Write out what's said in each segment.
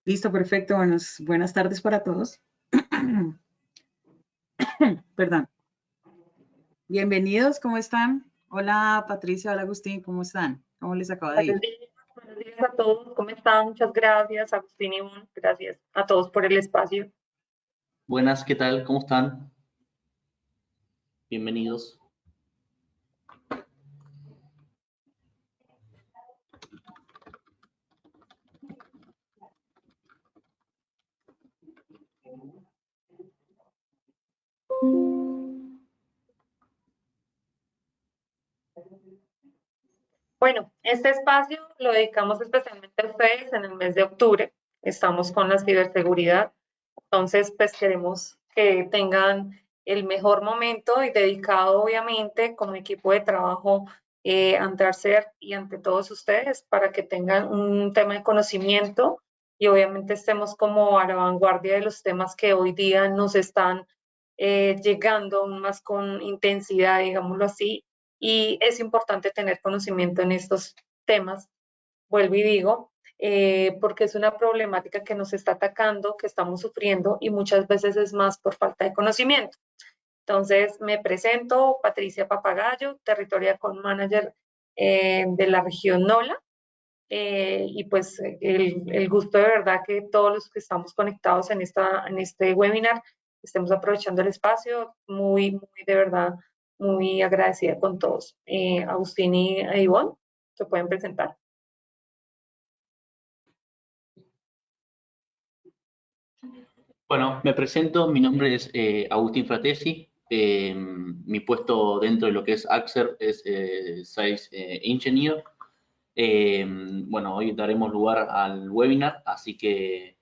Listo, perfecto. Buenas tardes para todos. Perdón. Bienvenidos, ¿cómo están? Hola Patricia, hola Agustín, ¿cómo están? ¿Cómo les acaba de ir? Buenos días a todos, ¿cómo están? Muchas gracias, Agustín y Ivonne, gracias a todos por el espacio. Buenas, ¿qué tal? ¿Cómo están? Bienvenidos. Bueno, este espacio lo dedicamos especialmente a ustedes en el mes de octubre. Estamos con la ciberseguridad, entonces pues queremos que tengan el mejor momento y dedicado obviamente como equipo de trabajo ante ARCER y ante todos ustedes para que tengan un tema de conocimiento y obviamente estemos como a la vanguardia de los temas que hoy día nos están llegando aún más con intensidad, digámoslo así, y es importante tener conocimiento en estos temas, vuelvo y digo, porque es una problemática que nos está atacando, que estamos sufriendo y muchas veces es más por falta de conocimiento. Entonces, me presento, Patricia Papagayo, Territorial Account Manager de la región NOLA, y pues el gusto de verdad que todos los que estamos conectados en este webinar estemos aprovechando el espacio, muy de verdad, muy agradecida con todos. Agustín y Ivonne, se pueden presentar. Bueno, me presento, mi nombre es Agustín Fratesi, mi puesto dentro de lo que es Axer es Sales Engineer. Bueno, hoy daremos lugar al webinar, así que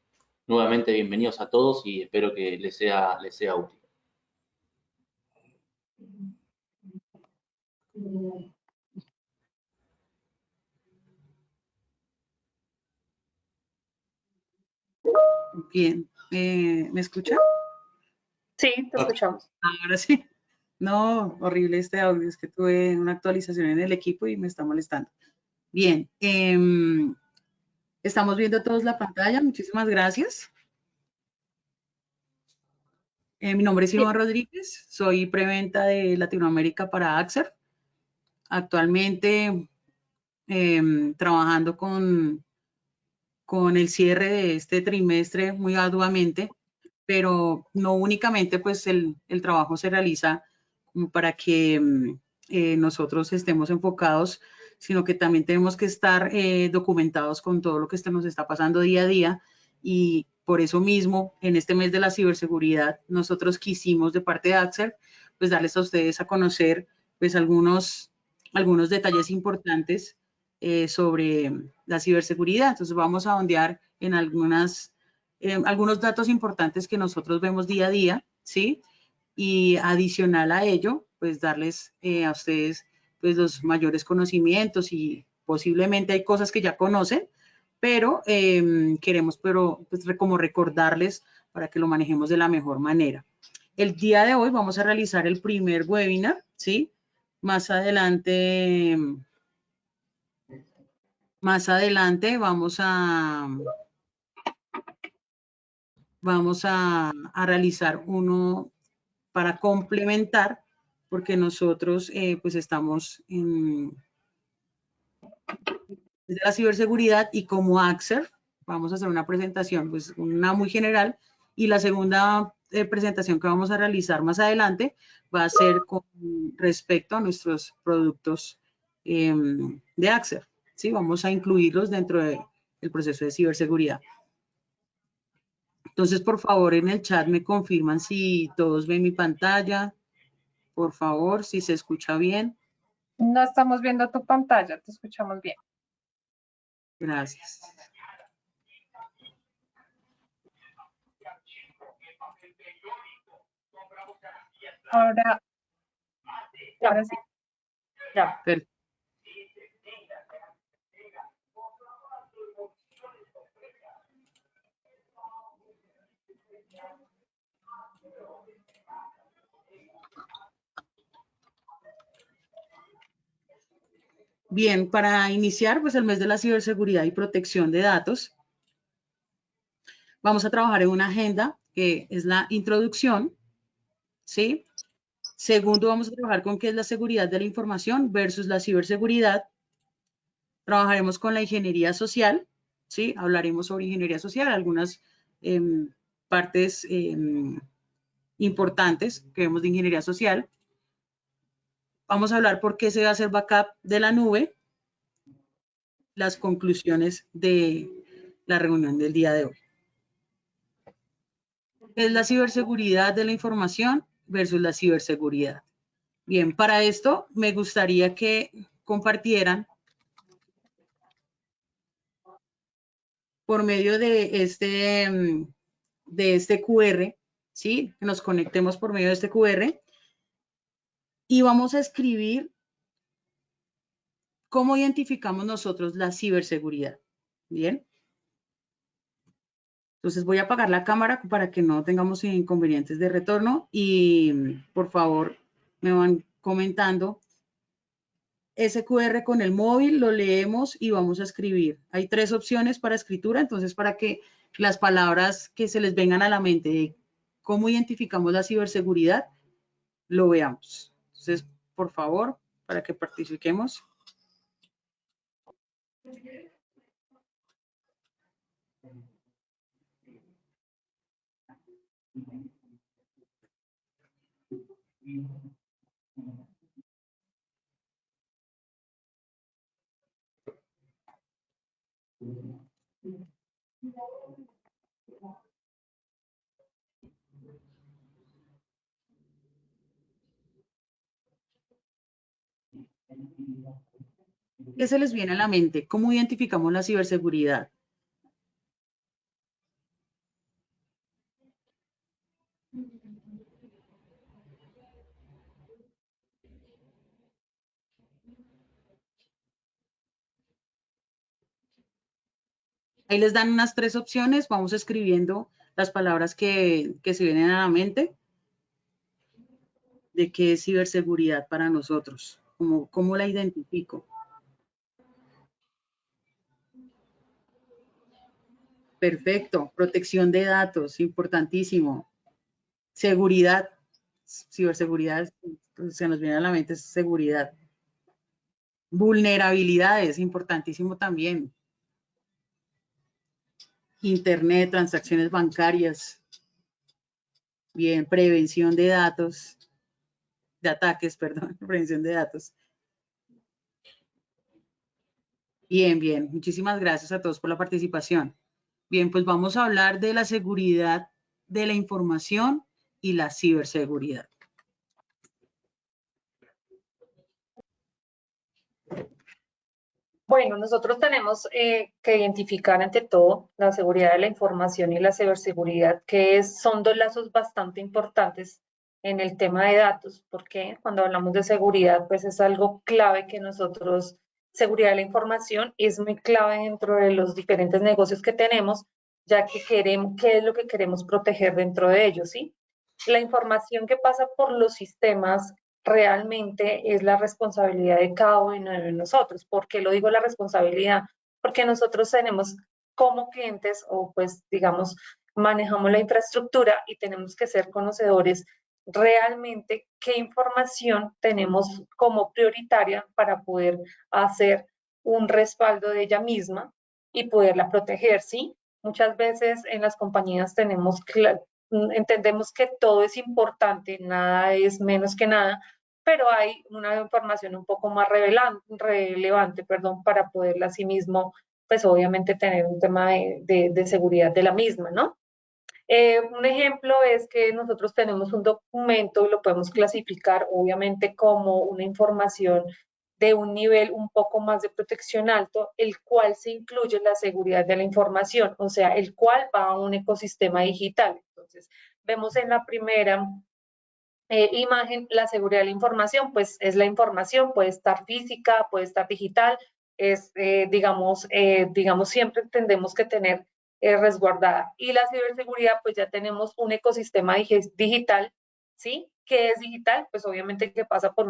nuevamente bienvenidos a todos y espero que les sea útil. Bien, ¿me escuchan? Sí, te escuchamos. Ahora sí. No, horrible este audio, es que tuve una actualización en el equipo y me está molestando. Bien, estamos viendo todos la pantalla, muchísimas gracias. Mi nombre es Ivonne Rodríguez, soy preventa de Latinoamérica para Axer. Actualmente trabajando con el cierre de este trimestre muy arduamente, pero no únicamente pues el trabajo se realiza como para que nosotros estemos enfocados, sino que también tenemos que estar documentados con todo lo que nos está pasando día a día, y por eso mismo en este mes de la ciberseguridad nosotros quisimos de parte de Axer pues darles a ustedes a conocer pues algunos detalles importantes sobre la ciberseguridad. Entonces vamos a ondear en algunos datos importantes que nosotros vemos día a día, ¿sí? Y adicional a ello, pues darles a ustedes pues los mayores conocimientos, y posiblemente hay cosas que ya conocen, pero queremos pues, como recordarles para que lo manejemos de la mejor manera. El día de hoy vamos a realizar el primer webinar, ¿sí? Más adelante vamos a realizar uno para complementar, porque nosotros pues estamos desde la ciberseguridad, y como Axer vamos a hacer una presentación, pues una muy general, y la segunda presentación que vamos a realizar más adelante va a ser con respecto a nuestros productos de Axer, ¿sí? Vamos a incluirlos dentro del proceso de ciberseguridad. Entonces, por favor, en el chat me confirman si todos ven mi pantalla. Por favor, si se escucha bien. No estamos viendo tu pantalla, te escuchamos bien. Gracias. Ahora sí. Ya. Perfecto. Bien, para iniciar, pues el mes de la ciberseguridad y protección de datos, vamos a trabajar en una agenda que es la introducción, ¿sí? Segundo, vamos a trabajar con qué es la seguridad de la información versus la ciberseguridad. Trabajaremos con la ingeniería social, ¿sí? Hablaremos sobre ingeniería social, algunas partes importantes que vemos de ingeniería social. Vamos a hablar por qué se va a hacer backup de la nube, las conclusiones de la reunión del día de hoy. Es la ciberseguridad de la información versus la ciberseguridad. Bien, para esto me gustaría que compartieran por medio de este QR, ¿sí? Que nos conectemos por medio de este QR y vamos a escribir cómo identificamos nosotros la ciberseguridad. Bien. Entonces voy a apagar la cámara para que no tengamos inconvenientes de retorno y por favor me van comentando. Ese QR con el móvil lo leemos y vamos a escribir. Hay 3 opciones para escritura, entonces para que las palabras que se les vengan a la mente de cómo identificamos la ciberseguridad, lo veamos. Entonces, por favor, para que participemos. ¿Qué se les viene a la mente? ¿Cómo identificamos la ciberseguridad? Ahí les dan unas 3 opciones, vamos escribiendo las palabras que se vienen a la mente de qué es ciberseguridad para nosotros, cómo la identifico. Perfecto, protección de datos, importantísimo. Seguridad, ciberseguridad, se nos viene a la mente seguridad. Vulnerabilidades, importantísimo también. Internet, transacciones bancarias. Bien, prevención de datos, de ataques, perdón, prevención de datos. Bien, bien, muchísimas gracias a todos por la participación. Bien, pues vamos a hablar de la seguridad de la información y la ciberseguridad. Bueno, nosotros tenemos que identificar ante todo la seguridad de la información y la ciberseguridad, son 2 lazos bastante importantes en el tema de datos, porque cuando hablamos de seguridad, pues es algo clave que nosotros, seguridad de la información es muy clave dentro de los diferentes negocios que tenemos, ya que queremos, ¿qué es lo que queremos proteger dentro de ellos, sí? La información que pasa por los sistemas realmente es la responsabilidad de cada uno de nosotros. ¿Por qué lo digo la responsabilidad? Porque nosotros tenemos como clientes o pues digamos manejamos la infraestructura y tenemos que ser conocedores realmente qué información tenemos como prioritaria para poder hacer un respaldo de ella misma y poderla proteger, ¿sí? Muchas veces en las compañías entendemos que todo es importante, nada es menos que nada, pero hay una información un poco más relevante, para poderla asimismo, pues obviamente tener un tema de seguridad de la misma, ¿no? Un ejemplo es que nosotros tenemos un documento y lo podemos clasificar obviamente como una información de un nivel un poco más de protección alto, el cual se incluye la seguridad de la información, o sea, el cual va a un ecosistema digital. Entonces, vemos en la primera imagen, la seguridad de la información, pues es la información, puede estar física, puede estar digital, digamos, siempre tendemos que tener resguardada. Y la ciberseguridad, pues ya tenemos un ecosistema digital, ¿sí? ¿Qué es digital? Pues obviamente que pasa por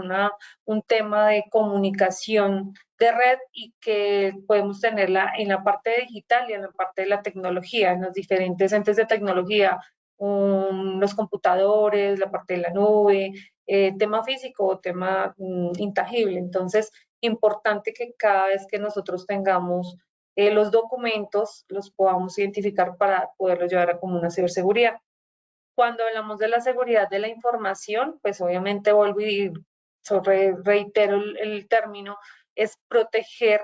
un tema de comunicación de red y que podemos tenerla en la parte digital y en la parte de la tecnología, en los diferentes entes de tecnología, los computadores, la parte de la nube, tema físico o tema intangible. Entonces, importante que cada vez que nosotros tengamos los documentos, los podamos identificar para poderlos llevar a como una ciberseguridad. Cuando hablamos de la seguridad de la información, pues obviamente vuelvo y reitero el término, es proteger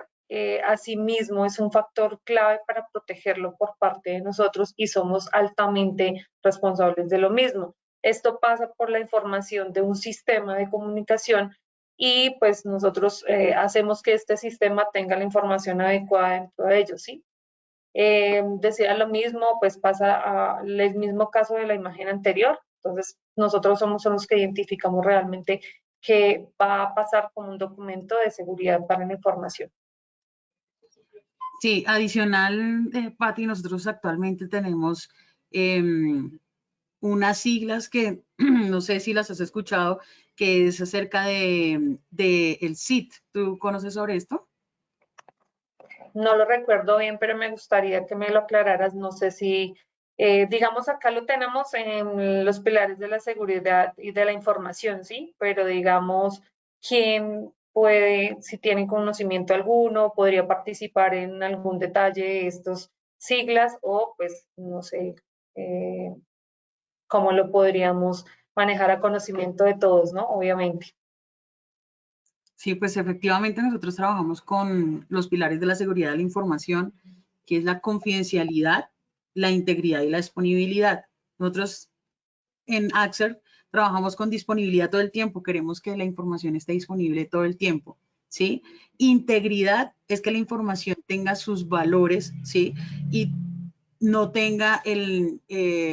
a sí mismo, es un factor clave para protegerlo por parte de nosotros y somos altamente responsables de lo mismo. Esto pasa por la información de un sistema de comunicación y pues nosotros hacemos que este sistema tenga la información adecuada dentro de ellos, ¿sí? Decía lo mismo, pues pasa el mismo caso de la imagen anterior. Entonces, nosotros somos los que identificamos realmente que va a pasar como un documento de seguridad para la información. Sí, adicional, Patti, nosotros actualmente tenemos unas siglas que no sé si las has escuchado, que es acerca de el CIT. ¿Tú conoces sobre esto? No lo recuerdo bien, pero me gustaría que me lo aclararas. No sé si, digamos, acá lo tenemos en los pilares de la seguridad y de la información, ¿sí? Pero digamos, ¿quién puede, si tiene conocimiento alguno, podría participar en algún detalle de estos siglas o, pues, no sé, cómo lo podríamos manejar a conocimiento de todos, ¿no? Obviamente. Sí, pues efectivamente nosotros trabajamos con los pilares de la seguridad de la información, que es la confidencialidad, la integridad y la disponibilidad. Nosotros en Axer trabajamos con disponibilidad todo el tiempo, queremos que la información esté disponible todo el tiempo, ¿sí? Integridad es que la información tenga sus valores, ¿sí? Y no tenga el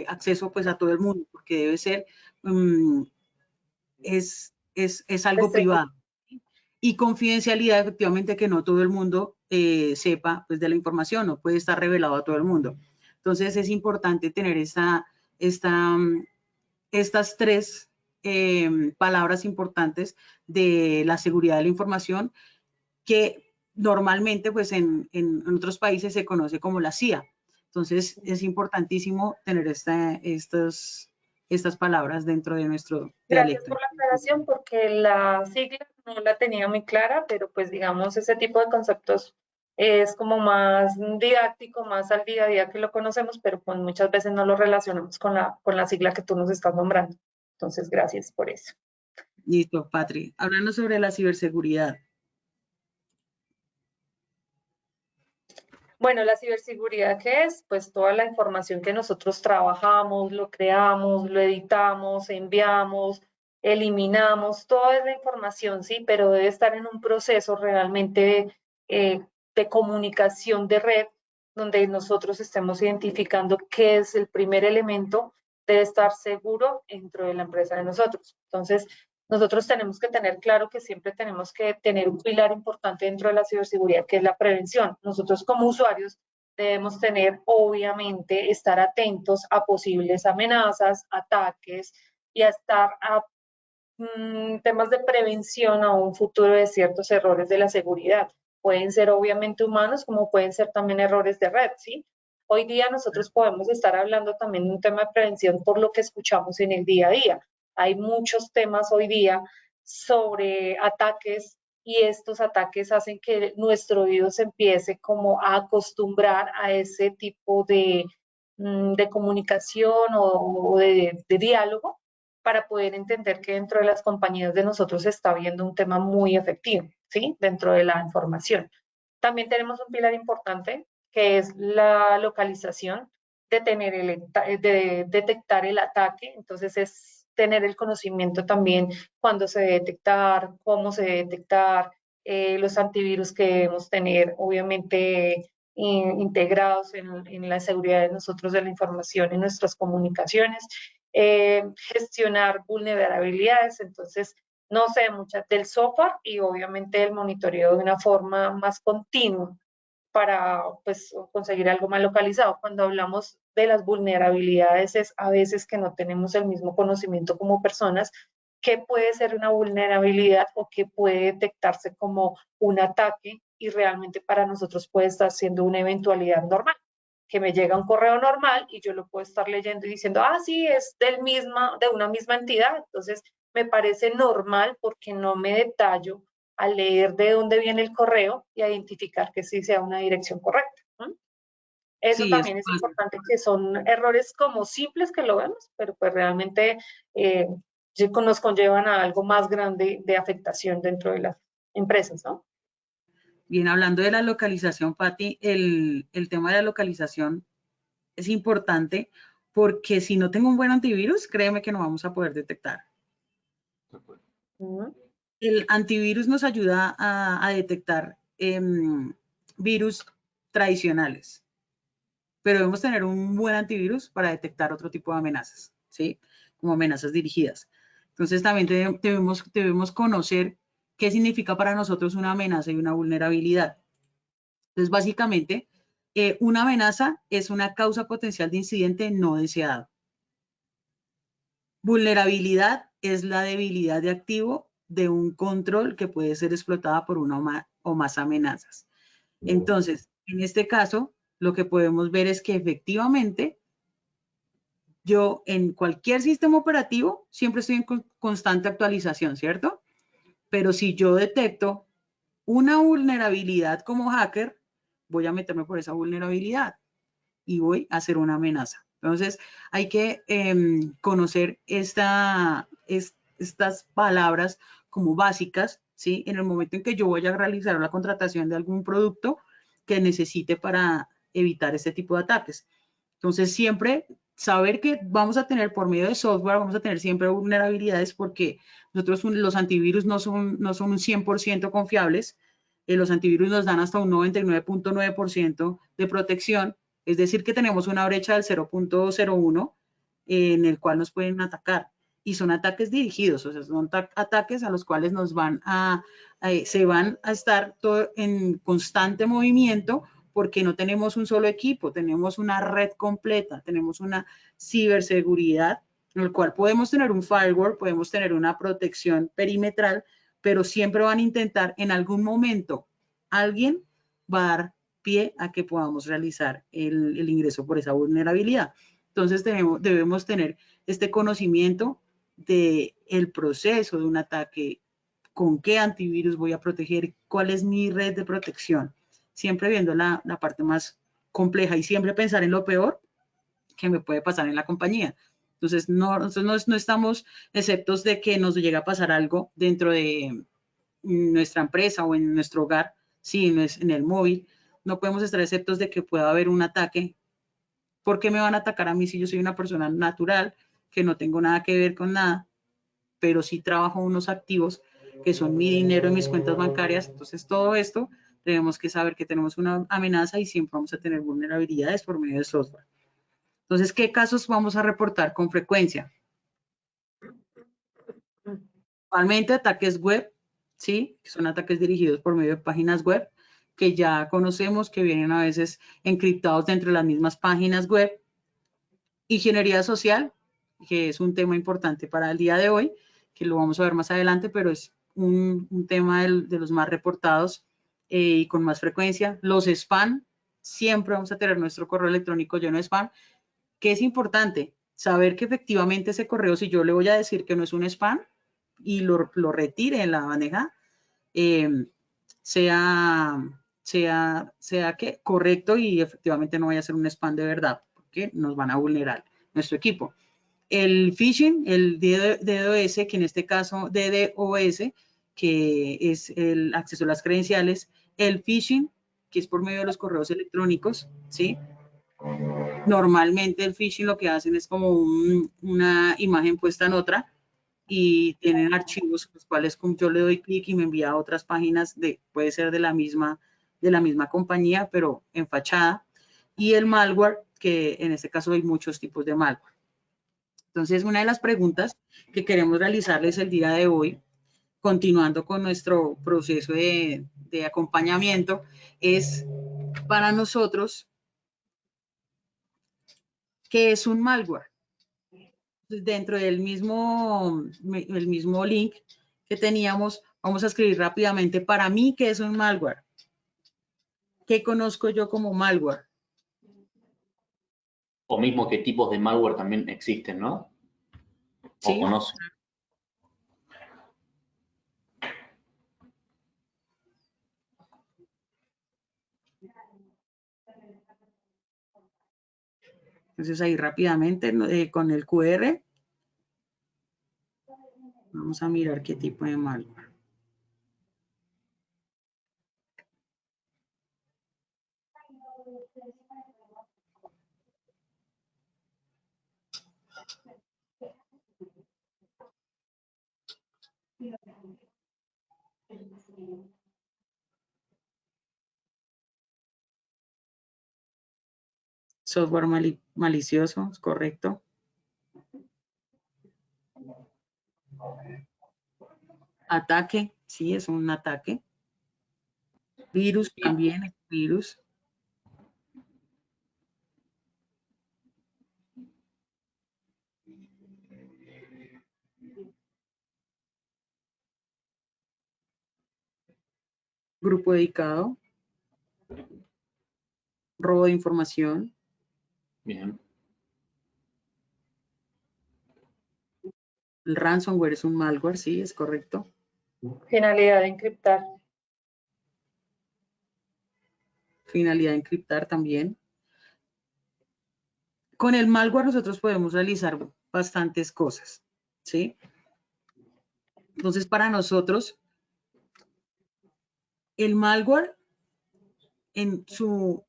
acceso pues a todo el mundo, porque debe ser, es algo privado. Y confidencialidad, efectivamente, que no todo el mundo sepa pues, de la información, no puede estar revelado a todo el mundo. Entonces, es importante tener estas tres palabras importantes de la seguridad de la información, que normalmente pues, en otros países se conoce como la CIA. Entonces, es importantísimo tener estas palabras dentro de nuestro Gracias dialecto. por la aclaración, porque la sigla no la tenía muy clara, pero pues digamos ese tipo de conceptos es como más didáctico, más al día a día que lo conocemos, pero pues muchas veces no lo relacionamos con la sigla que tú nos estás nombrando. Entonces, gracias por eso. Listo, Patri. Hablando sobre la ciberseguridad. Bueno, la ciberseguridad, ¿qué es? Pues toda la información que nosotros trabajamos, lo creamos, lo editamos, enviamos, eliminamos, toda es la información, sí, pero debe estar en un proceso realmente de comunicación de red, donde nosotros estemos identificando qué es el primer elemento, debe estar seguro dentro de la empresa de nosotros. Entonces, nosotros tenemos que tener claro que siempre tenemos que tener un pilar importante dentro de la ciberseguridad, que es la prevención. Nosotros como usuarios debemos tener, obviamente, estar atentos a posibles amenazas, ataques y a estar a temas de prevención a un futuro de ciertos errores de la seguridad. Pueden ser obviamente humanos, como pueden ser también errores de red, ¿sí? Hoy día nosotros podemos estar hablando también de un tema de prevención por lo que escuchamos en el día a día. Hay muchos temas hoy día sobre ataques y estos ataques hacen que nuestro oído se empiece como a acostumbrar a ese tipo de comunicación o de diálogo para poder entender que dentro de las compañías de nosotros se está viendo un tema muy efectivo, ¿sí? Dentro de la información. También tenemos un pilar importante que es la localización, de detectar el ataque. Entonces es tener el conocimiento también cuándo se debe detectar, cómo se debe detectar, los antivirus que debemos tener, obviamente integrados en la seguridad de nosotros de la información en nuestras comunicaciones, gestionar vulnerabilidades. Entonces, no sé, muchas del software y obviamente el monitoreo de una forma más continua para pues, conseguir algo más localizado. Cuando hablamos de las vulnerabilidades es a veces que no tenemos el mismo conocimiento como personas qué puede ser una vulnerabilidad o qué puede detectarse como un ataque y realmente para nosotros puede estar siendo una eventualidad normal, que me llega un correo normal y yo lo puedo estar leyendo y diciendo, ah, sí, es de una misma entidad, entonces me parece normal porque no me detallo a leer de dónde viene el correo y a identificar que sí sea una dirección correcta. Eso Sí, eso también es pasa. importante, que son errores como simples que lo vemos, pero pues realmente nos conllevan a algo más grande de afectación dentro de las empresas, ¿no? Bien, hablando de la localización, Patti, el tema de la localización es importante porque si no tengo un buen antivirus, créeme que no vamos a poder detectar. El antivirus nos ayuda a detectar virus tradicionales, pero debemos tener un buen antivirus para detectar otro tipo de amenazas, ¿sí? Como amenazas dirigidas. Entonces también debemos conocer qué significa para nosotros una amenaza y una vulnerabilidad. Entonces, básicamente, una amenaza es una causa potencial de incidente no deseado. Vulnerabilidad es la debilidad de activo de un control que puede ser explotada por una o más amenazas. Entonces, en este caso, lo que podemos ver es que efectivamente yo en cualquier sistema operativo siempre estoy en constante actualización, ¿cierto? Pero si yo detecto una vulnerabilidad como hacker, voy a meterme por esa vulnerabilidad y voy a hacer una amenaza. Entonces, hay que conocer estas palabras como básicas, ¿sí? En el momento en que yo voy a realizar la contratación de algún producto que necesite para evitar este tipo de ataques. Entonces, siempre saber que vamos a tener por medio de software, vamos a tener siempre vulnerabilidades porque nosotros los antivirus no son un 100% confiables. Los antivirus nos dan hasta un 99.9% de protección, es decir, que tenemos una brecha del 0.01 en el cual nos pueden atacar. Y son ataques dirigidos, o sea, son ataques a los cuales se van a estar en constante movimiento porque no tenemos un solo equipo, tenemos una red completa, tenemos una ciberseguridad en el cual podemos tener un firewall, podemos tener una protección perimetral, pero siempre van a intentar en algún momento, alguien va a dar pie a que podamos realizar el ingreso por esa vulnerabilidad. Entonces debemos tener este conocimiento del proceso de un ataque, con qué antivirus voy a proteger, cuál es mi red de protección, siempre viendo la parte más compleja y siempre pensar en lo peor que me puede pasar en la compañía. Entonces, nosotros no estamos exceptos de que nos llegue a pasar algo dentro de nuestra empresa o en nuestro hogar, sí, en el móvil. No podemos estar exceptos de que pueda haber un ataque. ¿Por qué me van a atacar a mí si yo soy una persona natural, que no tengo nada que ver con nada, pero sí trabajo unos activos que son mi dinero en mis cuentas bancarias? Entonces, todo esto tenemos que saber que tenemos una amenaza y siempre vamos a tener vulnerabilidades por medio de software. Entonces, ¿qué casos vamos a reportar con frecuencia? Actualmente ataques web, ¿sí? Son ataques dirigidos por medio de páginas web que ya conocemos, que vienen a veces encriptados dentro de las mismas páginas web. Ingeniería social, que es un tema importante para el día de hoy, que lo vamos a ver más adelante, pero es un tema de los más reportados y con más frecuencia. Los spam, siempre vamos a tener nuestro correo electrónico lleno de spam, que es importante saber que efectivamente ese correo, si yo le voy a decir que no es un spam y lo retire en la bandeja, sea que correcto y efectivamente no vaya a ser un spam de verdad, porque nos van a vulnerar nuestro equipo. El phishing, el DDoS, que en este caso DDoS, que es el acceso a las credenciales, el phishing, que es por medio de los correos electrónicos, ¿sí? Normalmente el phishing lo que hacen es como una imagen puesta en otra y tienen archivos los cuales yo le doy clic y me envía a otras páginas puede ser de la misma compañía, pero en fachada. Y el malware, que en este caso hay muchos tipos de malware. Entonces, una de las preguntas que queremos realizarles el día de hoy, continuando con nuestro proceso de acompañamiento, es para nosotros, ¿qué es un malware? Dentro del mismo link que teníamos, vamos a escribir rápidamente para mí qué es un malware. ¿Qué conozco yo como malware? O mismo qué tipos de malware también existen, ¿no? O ¿Sí? conocen. Entonces ahí rápidamente con el QR vamos a mirar qué tipo de malware. Software malicioso, ¿es correcto? Ataque, sí, es un ataque. Virus también, es virus. Grupo dedicado. Robo de información. Bien. El ransomware es un malware, sí, es correcto. Finalidad de encriptar. Finalidad de encriptar también. Con el malware nosotros podemos realizar bastantes cosas, ¿sí? Entonces, para nosotros, el malware en su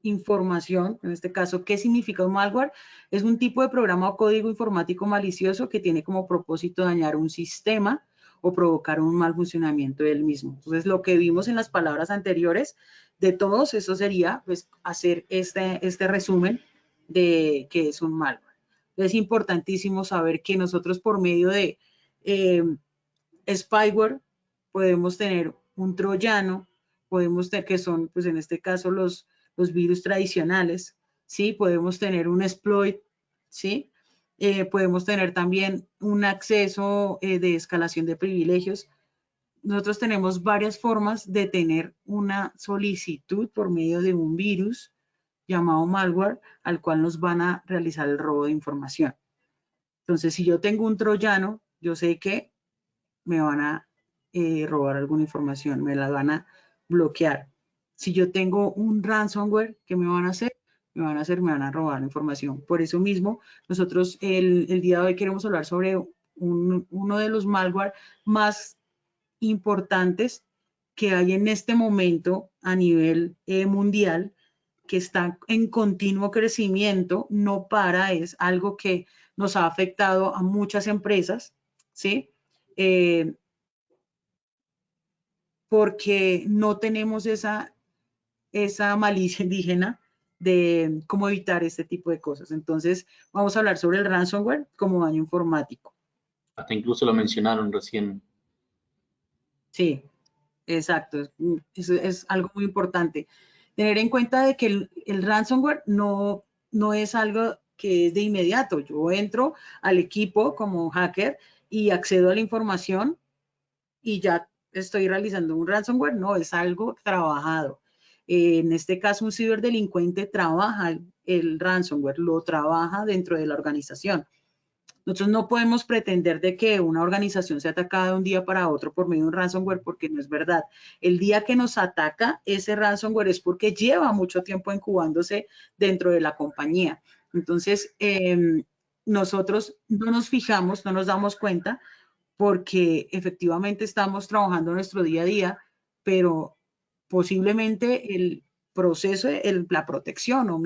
información, en este caso, ¿qué significa un malware? Es un tipo de programa o código informático malicioso que tiene como propósito dañar un sistema o provocar un mal funcionamiento del mismo. Entonces, lo que vimos en las palabras anteriores, de todos, eso sería pues hacer este resumen de qué es un malware. Es importantísimo saber que nosotros por medio de spyware podemos tener un troyano, podemos tener que son, pues en este caso, los virus tradicionales, ¿sí? Podemos tener un exploit, ¿sí? Podemos tener también un acceso de escalación de privilegios. Nosotros tenemos varias formas de tener una solicitud por medio de un virus llamado malware al cual nos van a realizar el robo de información. Entonces, si yo tengo un troyano, yo sé que me van a robar alguna información, me la van a bloquear. Si yo tengo un ransomware, ¿qué me van a hacer? Me van a robar información. Por eso mismo, nosotros el día de hoy queremos hablar sobre uno de los malware más importantes que hay en este momento a nivel mundial, que está en continuo crecimiento, no para, es algo que nos ha afectado a muchas empresas, ¿sí? Porque no tenemos esa malicia indígena de cómo evitar este tipo de cosas. Entonces, vamos a hablar sobre el ransomware como daño informático. Hasta incluso lo mencionaron recién. Sí, exacto. Es algo muy importante. Tener en cuenta de que el ransomware no es algo que es de inmediato. Yo entro al equipo como hacker y accedo a la información y ya estoy realizando un ransomware. No, es algo trabajado. En este caso, un ciberdelincuente trabaja el ransomware, lo trabaja dentro de la organización. Nosotros no podemos pretender de que una organización sea atacada de un día para otro por medio de un ransomware porque no es verdad. El día que nos ataca ese ransomware es porque lleva mucho tiempo incubándose dentro de la compañía. Entonces, nosotros no nos fijamos, no nos damos cuenta porque efectivamente estamos trabajando nuestro día a día, pero posiblemente el proceso, la protección o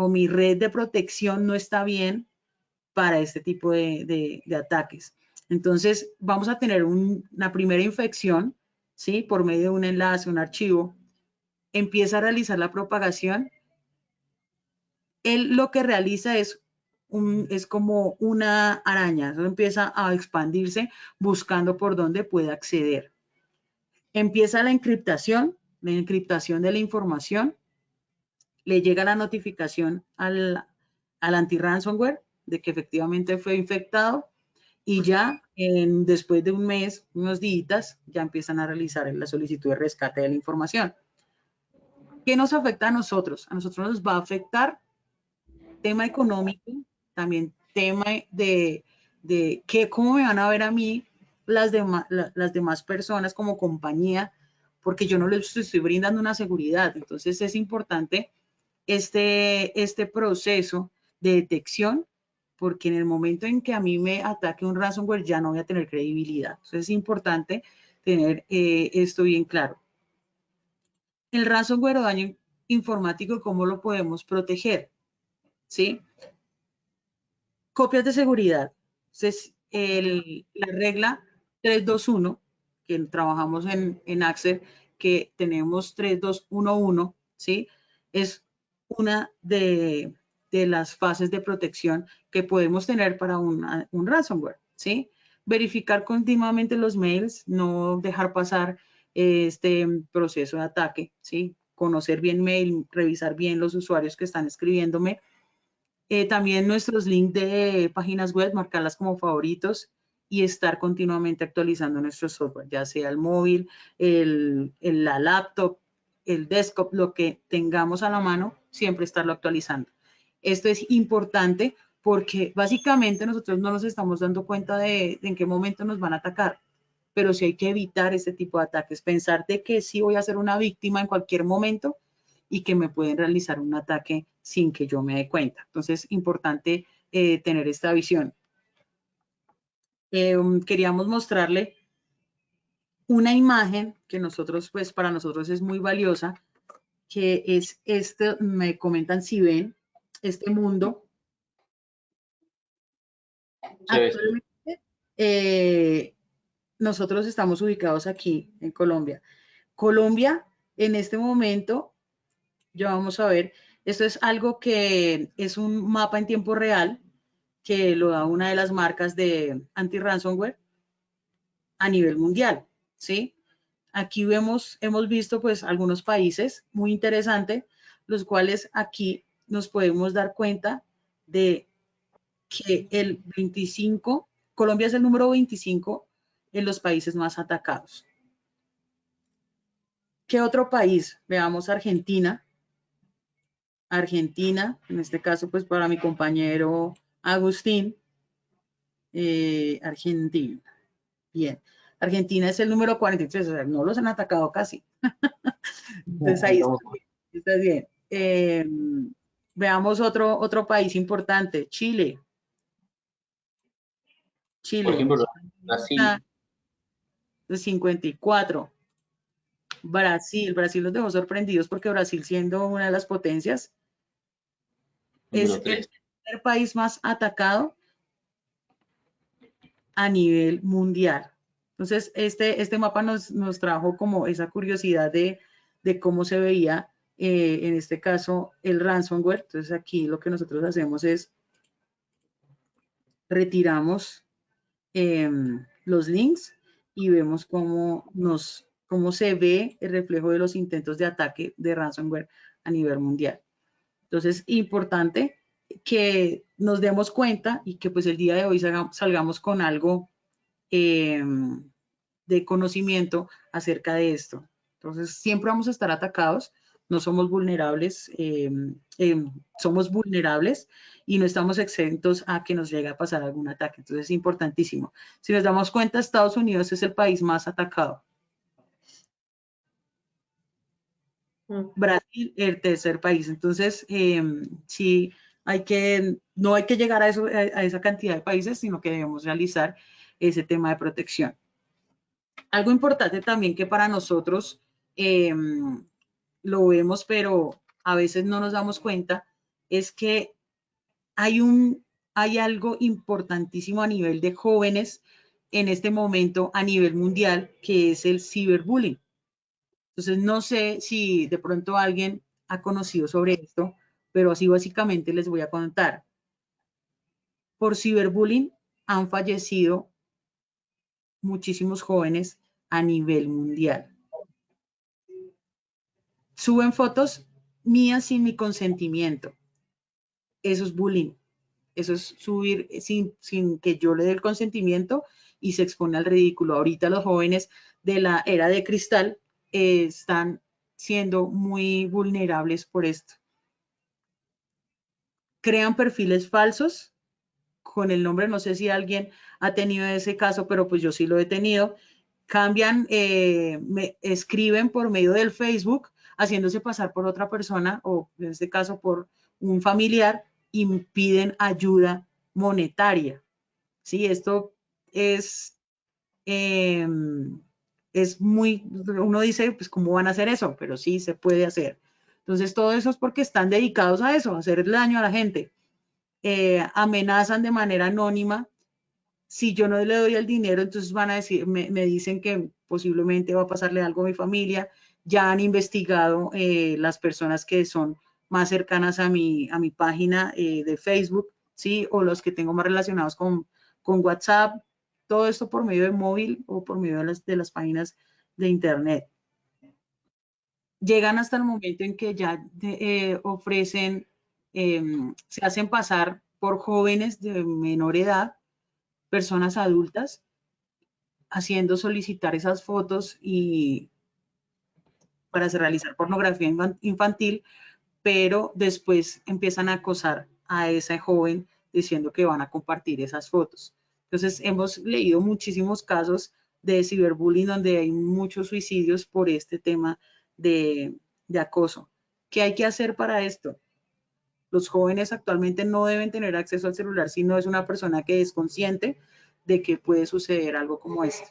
mi red de protección no está bien para este tipo de ataques. Entonces, vamos a tener una primera infección, ¿sí? Por medio de un enlace, un archivo, empieza a realizar la propagación. Él lo que realiza es como una araña, eso empieza a expandirse buscando por dónde puede acceder. Empieza la encriptación de la información, le llega la notificación al anti-ransomware de que efectivamente fue infectado y ya después de un mes, unos días, ya empiezan a realizar la solicitud de rescate de la información. ¿Qué nos afecta a nosotros? A nosotros nos va a afectar tema económico, también tema de cómo me van a ver a mí las demás personas como compañía, porque yo no les estoy brindando una seguridad. Entonces es importante este proceso de detección, porque en el momento en que a mí me ataque un ransomware ya no voy a tener credibilidad. Entonces es importante tener esto bien claro. El ransomware o daño informático, ¿cómo lo podemos proteger? ¿Sí? Copias de seguridad. Entonces, la regla 321, que trabajamos en Axer, que tenemos 3211, ¿sí? Es una de las fases de protección que podemos tener para un ransomware, ¿sí? Verificar continuamente los mails, no dejar pasar este proceso de ataque, ¿sí? Conocer bien mail, revisar bien los usuarios que están escribiéndome. También nuestros links de páginas web, marcarlas como favoritos y estar continuamente actualizando nuestro software, ya sea el móvil, la laptop, el desktop, lo que tengamos a la mano, siempre estarlo actualizando. Esto es importante porque básicamente nosotros no nos estamos dando cuenta de en qué momento nos van a atacar, pero sí hay que evitar este tipo de ataques. Pensar de que sí voy a ser una víctima en cualquier momento y que me pueden realizar un ataque sin que yo me dé cuenta. Entonces, importante tener esta visión. Queríamos mostrarle una imagen que nosotros, pues para nosotros es muy valiosa, que es me comentan si ven, este mundo. Actualmente, nosotros estamos ubicados aquí en Colombia. Colombia, en este momento, ya vamos a ver, esto es algo que es un mapa en tiempo real que lo da una de las marcas de anti-ransomware a nivel mundial, ¿sí? Aquí hemos visto pues algunos países muy interesantes, los cuales aquí nos podemos dar cuenta de que el 25, Colombia es el número 25 en los países más atacados. ¿Qué otro país? Veamos Argentina. Argentina, en este caso pues para mi compañero Agustín, Argentina. Bien, Argentina es el número 43, o sea, no los han atacado casi. Entonces ahí está bien. Veamos otro país importante, Chile. Chile. Por ejemplo, Brasil. 54. Brasil los dejó sorprendidos porque Brasil, siendo una de las potencias, es el tercer país más atacado a nivel mundial. Entonces, este mapa nos trajo como esa curiosidad de cómo se veía, en este caso, el ransomware. Entonces, aquí lo que nosotros hacemos es retiramos los links y vemos cómo se ve el reflejo de los intentos de ataque de ransomware a nivel mundial. Entonces, importante que nos demos cuenta y que pues el día de hoy salgamos con algo de conocimiento acerca de esto. Entonces, siempre vamos a estar atacados, no somos vulnerables, somos vulnerables y no estamos exentos a que nos llegue a pasar algún ataque. Entonces, es importantísimo. Si nos damos cuenta, Estados Unidos es el país más atacado. Brasil, el tercer país. Entonces, sí, no hay que llegar a esa cantidad de países, sino que debemos realizar ese tema de protección. Algo importante también que para nosotros lo vemos, pero a veces no nos damos cuenta, es que hay algo importantísimo a nivel de jóvenes en este momento a nivel mundial, que es el ciberbullying. Entonces, no sé si de pronto alguien ha conocido sobre esto, pero así básicamente les voy a contar. Por ciberbullying han fallecido muchísimos jóvenes a nivel mundial. Suben fotos mías sin mi consentimiento. Eso es bullying. Eso es subir sin que yo le dé el consentimiento y se expone al ridículo. Ahorita los jóvenes de la era de cristal están siendo muy vulnerables por esto. Crean perfiles falsos con el nombre, no sé si alguien ha tenido ese caso, pero pues yo sí lo he tenido. Cambian, me escriben por medio del Facebook, haciéndose pasar por otra persona o en este caso por un familiar y piden ayuda monetaria. Sí, esto es muy, uno dice, pues, ¿cómo van a hacer eso? Pero sí se puede hacer. Entonces, todo eso es porque están dedicados a eso, a hacerle daño a la gente. Amenazan de manera anónima. Si yo no le doy el dinero, entonces van a decir, me dicen que posiblemente va a pasarle algo a mi familia. Ya han investigado las personas que son más cercanas a mi página de Facebook, ¿sí? O los que tengo más relacionados con WhatsApp. Todo esto por medio de móvil o por medio de las páginas de Internet. Llegan hasta el momento en que ya ofrecen, se hacen pasar por jóvenes de menor edad, personas adultas, haciendo solicitar esas fotos y para realizar pornografía infantil, pero después empiezan a acosar a ese joven diciendo que van a compartir esas fotos. Entonces, hemos leído muchísimos casos de ciberbullying donde hay muchos suicidios por este tema de acoso. ¿Qué hay que hacer para esto? Los jóvenes actualmente no deben tener acceso al celular si no es una persona que es consciente de que puede suceder algo como esto.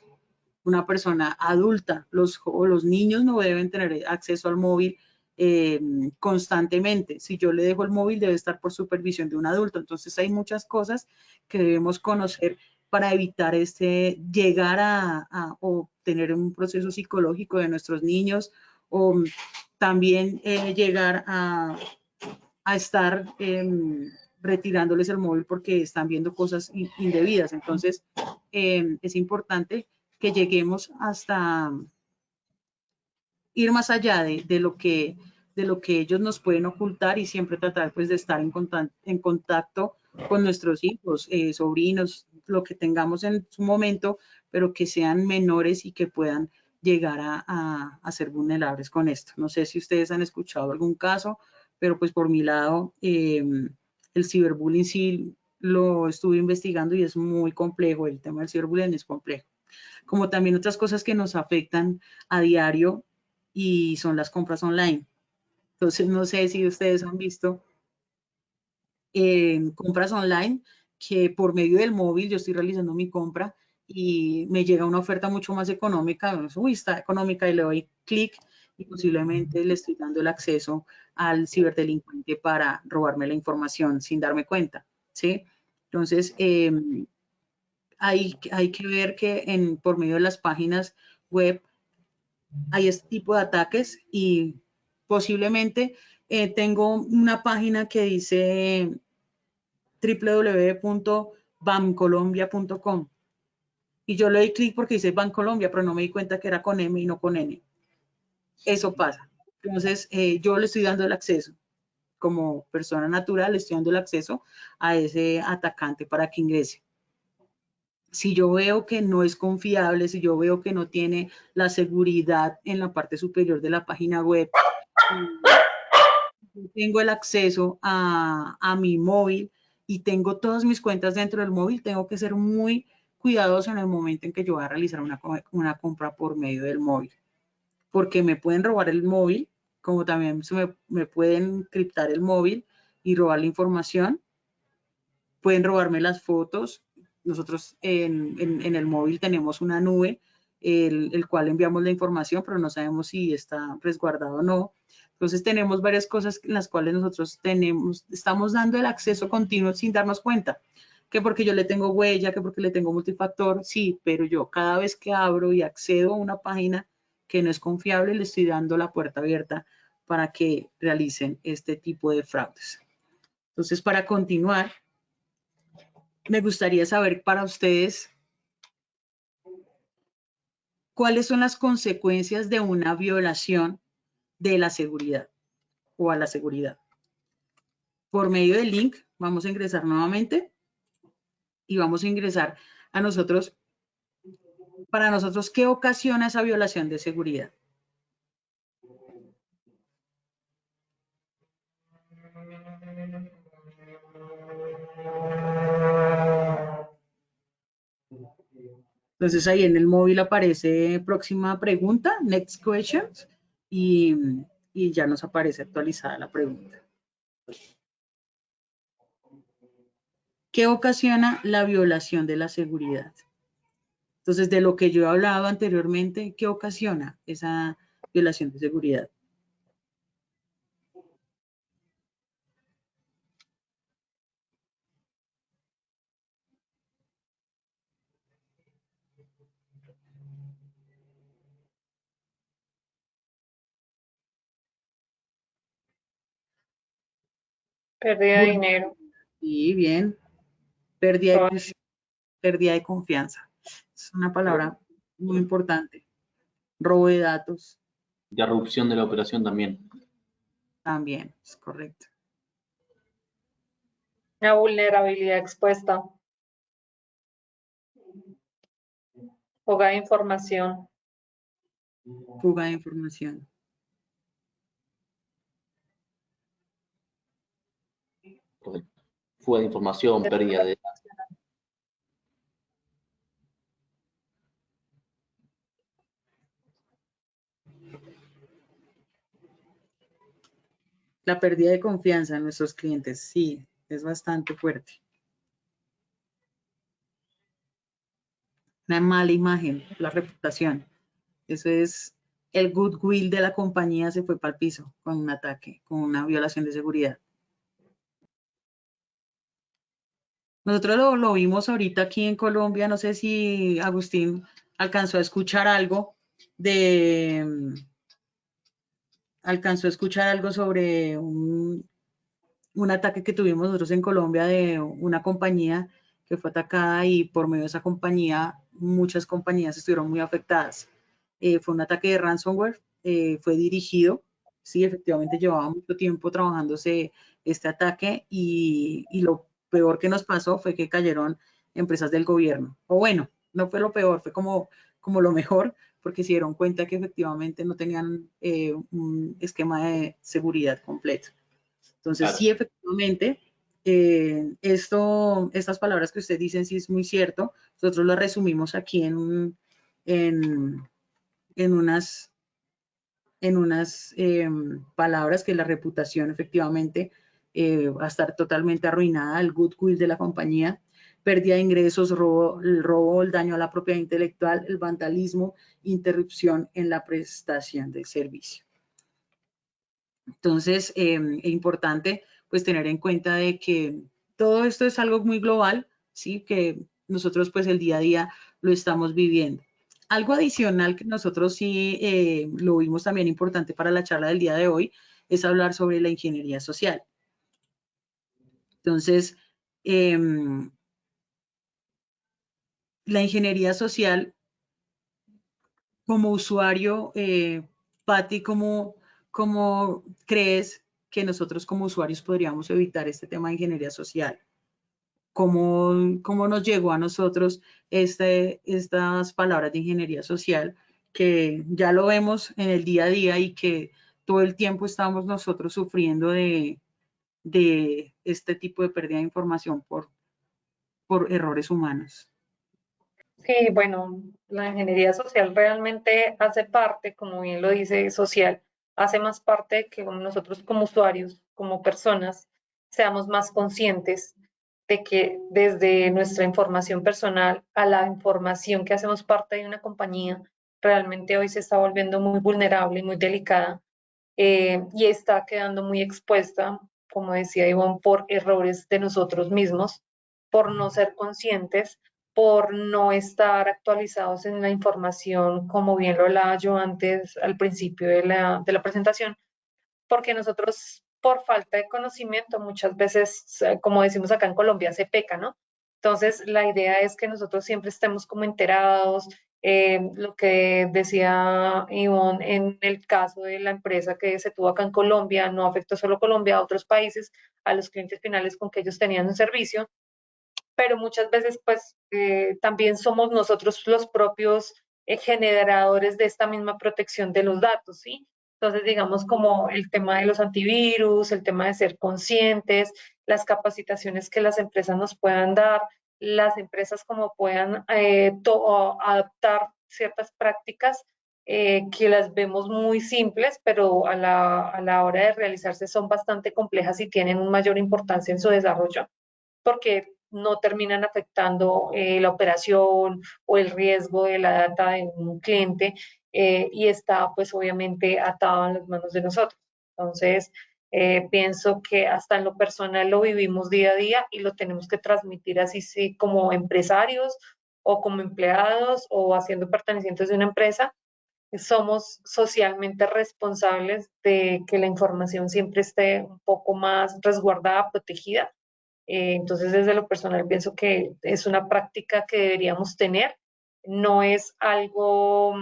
Una persona adulta, los niños no deben tener acceso al móvil constantemente. Si yo le dejo el móvil, debe estar por supervisión de un adulto. Entonces, hay muchas cosas que debemos conocer para evitar llegar o tener un proceso psicológico de nuestros niños, o también llegar a estar retirándoles el móvil porque están viendo cosas indebidas. Entonces, es importante que lleguemos hasta ir más allá de lo que ellos nos pueden ocultar y siempre tratar pues de estar en contacto con nuestros hijos, sobrinos, lo que tengamos en su momento, pero que sean menores y que puedan llegar a ser vulnerables con esto. No sé si ustedes han escuchado algún caso, pero pues por mi lado, el ciberbullying sí lo estuve investigando y es muy complejo, el tema del ciberbullying es complejo. Como también otras cosas que nos afectan a diario y son las compras online. Entonces, no sé si ustedes han visto compras online que por medio del móvil yo estoy realizando mi compra y me llega una oferta mucho más económica, uy, está económica, y le doy clic y posiblemente le estoy dando el acceso al ciberdelincuente para robarme la información sin darme cuenta, ¿sí? Entonces, hay que ver que por medio de las páginas web hay este tipo de ataques y posiblemente tengo una página que dice www.bancolombia.com y yo le doy clic porque dice Bancolombia, pero no me di cuenta que era con M y no con N. Eso pasa. Entonces, yo le estoy dando el acceso. Como persona natural, le estoy dando el acceso a ese atacante para que ingrese. Si yo veo que no es confiable, si yo veo que no tiene la seguridad en la parte superior de la página web, tengo el acceso a mi móvil y tengo todas mis cuentas dentro del móvil, tengo que ser muy cuidadoso en el momento en que yo voy a realizar una compra por medio del móvil, porque me pueden robar el móvil, como también me pueden criptar el móvil y robar la información, pueden robarme las fotos. Nosotros en el móvil tenemos una nube, el cual enviamos la información, pero no sabemos si está resguardado o no. Entonces tenemos varias cosas en las cuales nosotros estamos dando el acceso continuo sin darnos cuenta. Que porque yo le tengo huella, que porque le tengo multifactor, sí, pero yo cada vez que abro y accedo a una página que no es confiable, le estoy dando la puerta abierta para que realicen este tipo de fraudes. Entonces, para continuar, me gustaría saber para ustedes cuáles son las consecuencias de una violación de la seguridad o a la seguridad. por medio del link vamos a ingresar nuevamente y vamos a ingresar a nosotros, para nosotros, ¿qué ocasiona esa violación de seguridad? Entonces ahí en el móvil aparece próxima pregunta, next questions, y ya nos aparece actualizada la pregunta. ¿Qué ocasiona la violación de la seguridad? Entonces, de lo que yo he hablado anteriormente, ¿qué ocasiona esa violación de seguridad? Pérdida de dinero. Sí, bien. Pérdida de confianza. Es una palabra muy importante. Robo de datos. Interrupción de la operación también. También, es correcto. Una vulnerabilidad expuesta. Fuga de información. Fuga de información. Fuga de información, pérdida de datos. La pérdida de confianza en nuestros clientes, sí, es bastante fuerte. Una mala imagen, la reputación. Eso es, el goodwill de la compañía se fue para el piso con un ataque, con una violación de seguridad. Nosotros lo vimos ahorita aquí en Colombia, no sé si Agustín alcanzó a escuchar algo sobre un ataque que tuvimos nosotros en Colombia de una compañía que fue atacada y por medio de esa compañía muchas compañías estuvieron muy afectadas. Fue un ataque de ransomware, fue dirigido, sí, efectivamente llevaba mucho tiempo trabajándose este ataque y lo peor que nos pasó fue que cayeron empresas del gobierno. O bueno, no fue lo peor, fue como lo mejor, porque se dieron cuenta que efectivamente no tenían un esquema de seguridad completo. Entonces, Claro. sí, efectivamente, estas palabras que usted dice sí es muy cierto. Nosotros las resumimos aquí en unas palabras que la reputación efectivamente va a estar totalmente arruinada, el goodwill de la compañía, pérdida de ingresos, el robo, el daño a la propiedad intelectual, el vandalismo, interrupción en la prestación del servicio. Entonces, es importante pues tener en cuenta de que todo esto es algo muy global, ¿sí? Que nosotros pues el día a día lo estamos viviendo. Algo adicional que nosotros sí lo vimos también importante para la charla del día de hoy es hablar sobre la ingeniería social. Entonces, la ingeniería social como usuario, Patti, ¿cómo crees que nosotros como usuarios podríamos evitar este tema de ingeniería social? ¿Cómo nos llegó a nosotros estas palabras de ingeniería social que ya lo vemos en el día a día y que todo el tiempo estamos nosotros sufriendo de este tipo de pérdida de información por errores humanos? Sí, bueno, la ingeniería social realmente hace parte, como bien lo dice social, hace más parte de que nosotros como usuarios, como personas, seamos más conscientes de que desde nuestra información personal a la información que hacemos parte de una compañía, realmente hoy se está volviendo muy vulnerable y muy delicada y está quedando muy expuesta, como decía Ivonne, por errores de nosotros mismos, por no ser conscientes, por no estar actualizados en la información, como bien lo hablaba yo antes al principio de la presentación, porque nosotros, por falta de conocimiento, muchas veces, como decimos acá en Colombia, se peca, ¿no? Entonces, la idea es que nosotros siempre estemos como enterados, Lo que decía Ivonne en el caso de la empresa que se tuvo acá en Colombia, no afectó solo a Colombia, a otros países, a los clientes finales con que ellos tenían un servicio, pero muchas veces pues también somos nosotros los propios generadores de esta misma protección de los datos, ¿sí? Entonces, digamos como el tema de los antivirus, el tema de ser conscientes, las capacitaciones que las empresas nos puedan dar, las empresas como puedan adaptar ciertas prácticas que las vemos muy simples, pero a la hora de realizarse son bastante complejas y tienen una mayor importancia en su desarrollo porque no terminan afectando la operación o el riesgo de la data de un cliente y está pues obviamente atado en las manos de nosotros. Entonces, pienso que hasta en lo personal lo vivimos día a día y lo tenemos que transmitir así sí, como empresarios o como empleados o haciendo pertenecientes de una empresa. Somos socialmente responsables de que la información siempre esté un poco más resguardada, protegida entonces, desde lo personal, pienso que es una práctica que deberíamos tener. No es algo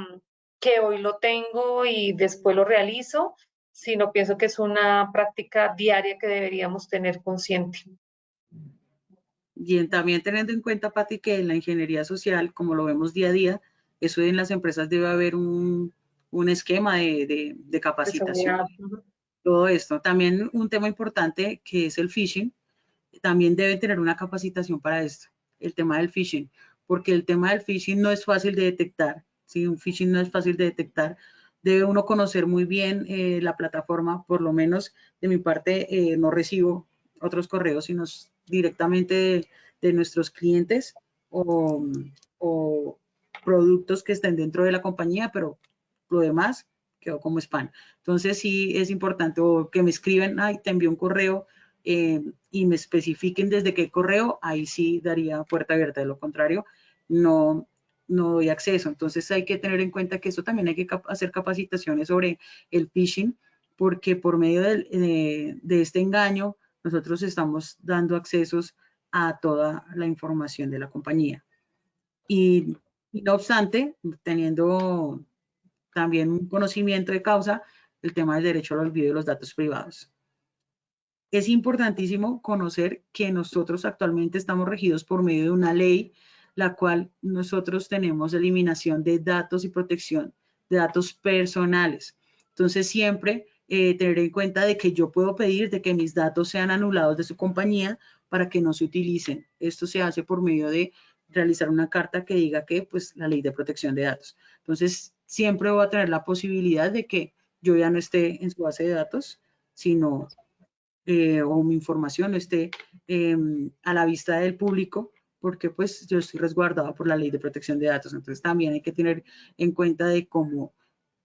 que hoy lo tengo y después lo realizo, sino pienso que es una práctica diaria que deberíamos tener consciente. Y también teniendo en cuenta, Pati, que en la ingeniería social, como lo vemos día a día, eso en las empresas debe haber un esquema de capacitación. Todo esto. También un tema importante que es el phishing, también deben tener una capacitación para esto, el tema del phishing, porque el tema del phishing no es fácil de detectar, ¿sí? Un phishing no es fácil de detectar, debe uno conocer muy bien la plataforma, por lo menos de mi parte no recibo otros correos, sino directamente de nuestros clientes o productos que estén dentro de la compañía, pero lo demás quedó como spam. Entonces sí es importante o que me escriben, ay, te envío un correo y me especifiquen desde qué correo, ahí sí daría puerta abierta, de lo contrario, no doy acceso. Entonces hay que tener en cuenta que eso también hay que hacer capacitaciones sobre el phishing, porque por medio de este engaño nosotros estamos dando accesos a toda la información de la compañía. Y no obstante, teniendo también un conocimiento de causa, el tema del derecho al olvido de los datos privados. Es importantísimo conocer que nosotros actualmente estamos regidos por medio de una ley, la cual nosotros tenemos eliminación de datos y protección de datos personales. Entonces, siempre tener en cuenta de que yo puedo pedir de que mis datos sean anulados de su compañía para que no se utilicen. Esto se hace por medio de realizar una carta que diga que, pues, la ley de protección de datos. Entonces, siempre voy a tener la posibilidad de que yo ya no esté en su base de datos, sino o mi información esté a la vista del público, porque pues yo estoy resguardada por la ley de protección de datos. Entonces también hay que tener en cuenta de cómo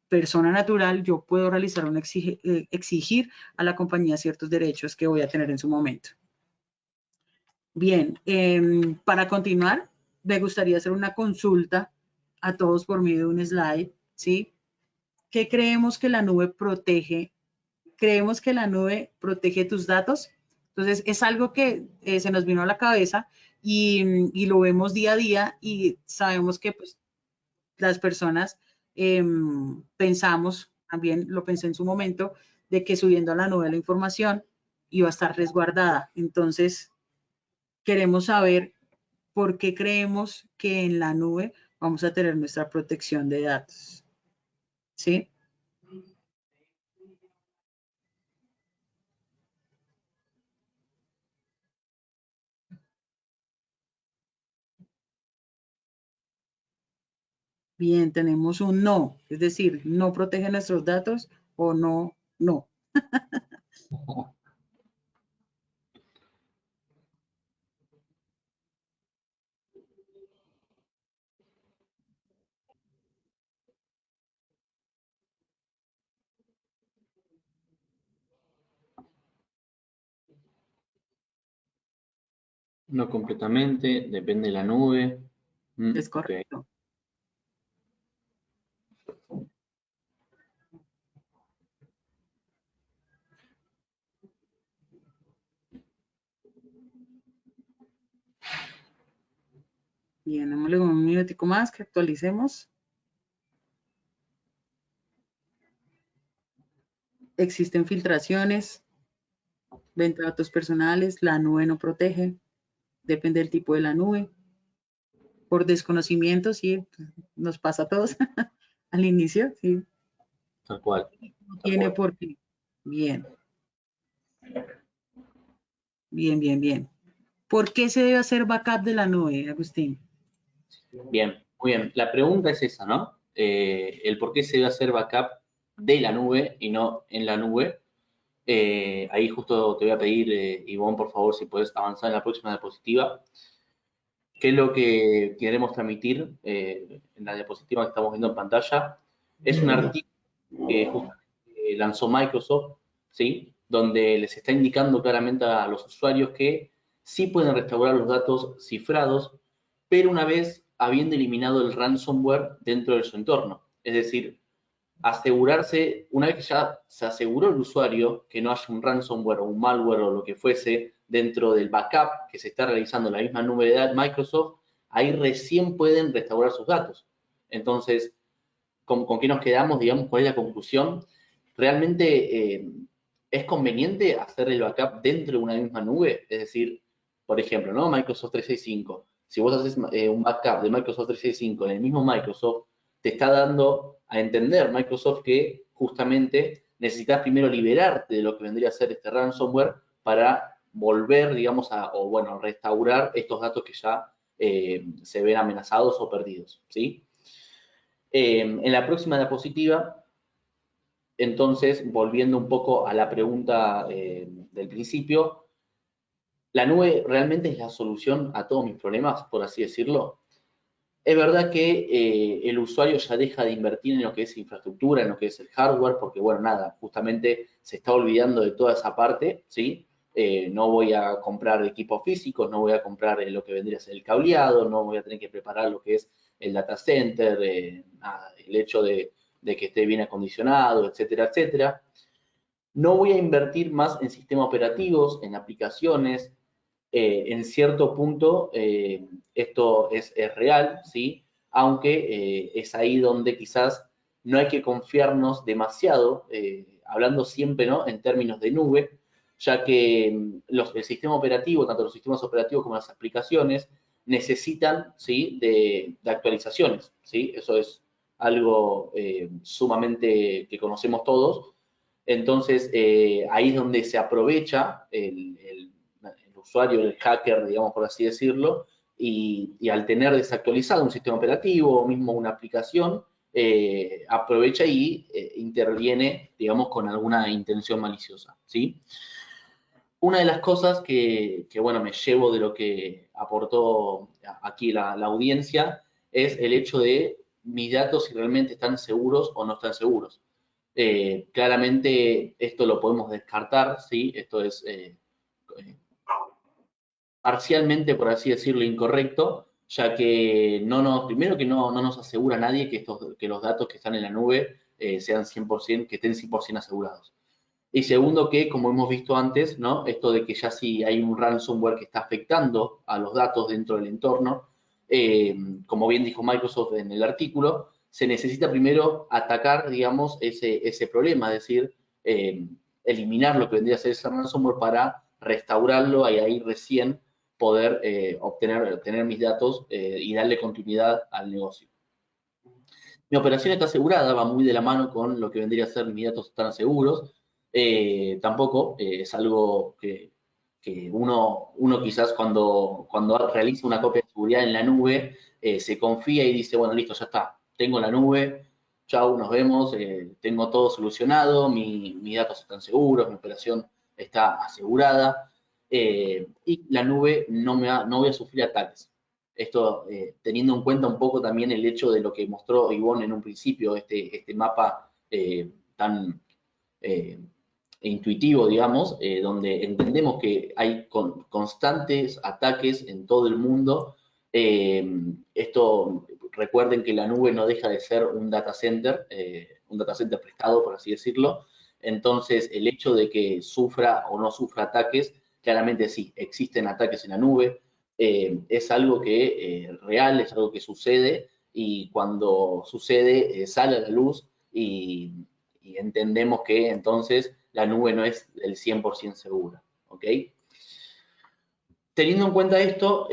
persona natural yo puedo realizar exigir a la compañía ciertos derechos que voy a tener en su momento. Bien, para continuar, me gustaría hacer una consulta a todos por medio de un slide, ¿sí? ¿Qué creemos que la nube protege? ¿Creemos que la nube protege tus datos? Entonces, es algo que se nos vino a la cabeza y lo vemos día a día y sabemos que pues, las personas pensamos, también lo pensé en su momento, de que subiendo a la nube la información iba a estar resguardada. Entonces, queremos saber por qué creemos que en la nube vamos a tener nuestra protección de datos. ¿Sí? Bien, tenemos un no, es decir, no protege nuestros datos o no, no. No completamente, depende de la nube. Es correcto. Okay. Bien, démosle un minutico más que actualicemos. Existen filtraciones, venta de datos personales, la nube no protege, depende del tipo de la nube. Por desconocimiento, sí, nos pasa a todos al inicio, sí. Tal cual. No tiene por qué. Bien. Bien, bien, bien. ¿Por qué se debe hacer backup de la nube, Agustín? Bien, muy bien. La pregunta es esa, ¿no? El por qué se debe hacer backup de la nube y no en la nube. Ahí justo te voy a pedir, Ivonne, por favor, si puedes avanzar en la próxima diapositiva. ¿Qué es lo que queremos transmitir en la diapositiva que estamos viendo en pantalla? Es un artículo que justamente lanzó Microsoft, ¿sí? Donde les está indicando claramente a los usuarios que sí pueden restaurar los datos cifrados, pero una vez habiendo eliminado el ransomware dentro de su entorno. Es decir, asegurarse, una vez que ya se aseguró el usuario que no haya un ransomware o un malware o lo que fuese dentro del backup que se está realizando en la misma nube de Microsoft, ahí recién pueden restaurar sus datos. Entonces, ¿con qué nos quedamos? Digamos, ¿cuál es la conclusión? Realmente es conveniente hacer el backup dentro de una misma nube. Es decir, por ejemplo, ¿no? Microsoft 365. Si vos haces un backup de Microsoft 365 en el mismo Microsoft, te está dando a entender Microsoft que justamente necesitas primero liberarte de lo que vendría a ser este ransomware para volver, digamos, o bueno, restaurar estos datos que ya se ven amenazados o perdidos, ¿sí? En la próxima diapositiva, entonces, volviendo un poco a la pregunta del principio, ¿la nube realmente es la solución a todos mis problemas, por así decirlo? Es verdad que el usuario ya deja de invertir en lo que es infraestructura, en lo que es el hardware, porque, bueno, nada, justamente se está olvidando de toda esa parte, ¿sí? No voy a comprar equipos físicos, no voy a comprar lo que vendría a ser el cableado, no voy a tener que preparar lo que es el data center, el hecho de que esté bien acondicionado, etcétera, etcétera. No voy a invertir más en sistemas operativos, en aplicaciones. En cierto punto, esto es real, ¿sí? Aunque es ahí donde quizás no hay que confiarnos demasiado, hablando siempre, ¿no?, en términos de nube, ya que el sistema operativo, tanto los sistemas operativos como las aplicaciones, necesitan, ¿sí?, de actualizaciones, ¿sí? Eso es algo sumamente que conocemos todos. Entonces, ahí es donde se aprovecha el usuario, el hacker, digamos, por así decirlo, y al tener desactualizado un sistema operativo o mismo una aplicación, aprovecha y interviene, digamos, con alguna intención maliciosa, ¿sí? Una de las cosas que, bueno, me llevo de lo que aportó aquí la audiencia es el hecho de mis datos si realmente están seguros o no están seguros. Claramente esto lo podemos descartar, ¿sí? Esto es parcialmente, por así decirlo, incorrecto, ya que primero que no nos asegura nadie que los datos que están en la nube sean 100%, que estén 100% asegurados. Y segundo que, como hemos visto antes, ¿no?, esto de que ya si hay un ransomware que está afectando a los datos dentro del entorno, como bien dijo Microsoft en el artículo, se necesita primero atacar, digamos, ese problema, es decir, eliminar lo que vendría a ser ese ransomware para restaurarlo y ahí recién poder tener mis datos y darle continuidad al negocio. Mi operación está asegurada, va muy de la mano con lo que vendría a ser mis datos están seguros. Tampoco es algo que uno quizás cuando realiza una copia de seguridad en la nube, se confía y dice, bueno, listo, ya está, tengo la nube, chau, nos vemos, tengo todo solucionado, mis datos están seguros, mi operación está asegurada, y la nube no voy a sufrir ataques. Esto teniendo en cuenta un poco también el hecho de lo que mostró Ivonne en un principio, este mapa tan intuitivo, digamos, donde entendemos que hay constantes ataques en todo el mundo. Esto, recuerden que la nube no deja de ser un data center prestado, por así decirlo. Entonces, el hecho de que sufra o no sufra ataques, claramente sí, existen ataques en la nube. es algo que real, es algo que sucede, y cuando sucede sale a la luz y entendemos que entonces la nube no es del 100% segura, ¿ok? Teniendo en cuenta esto,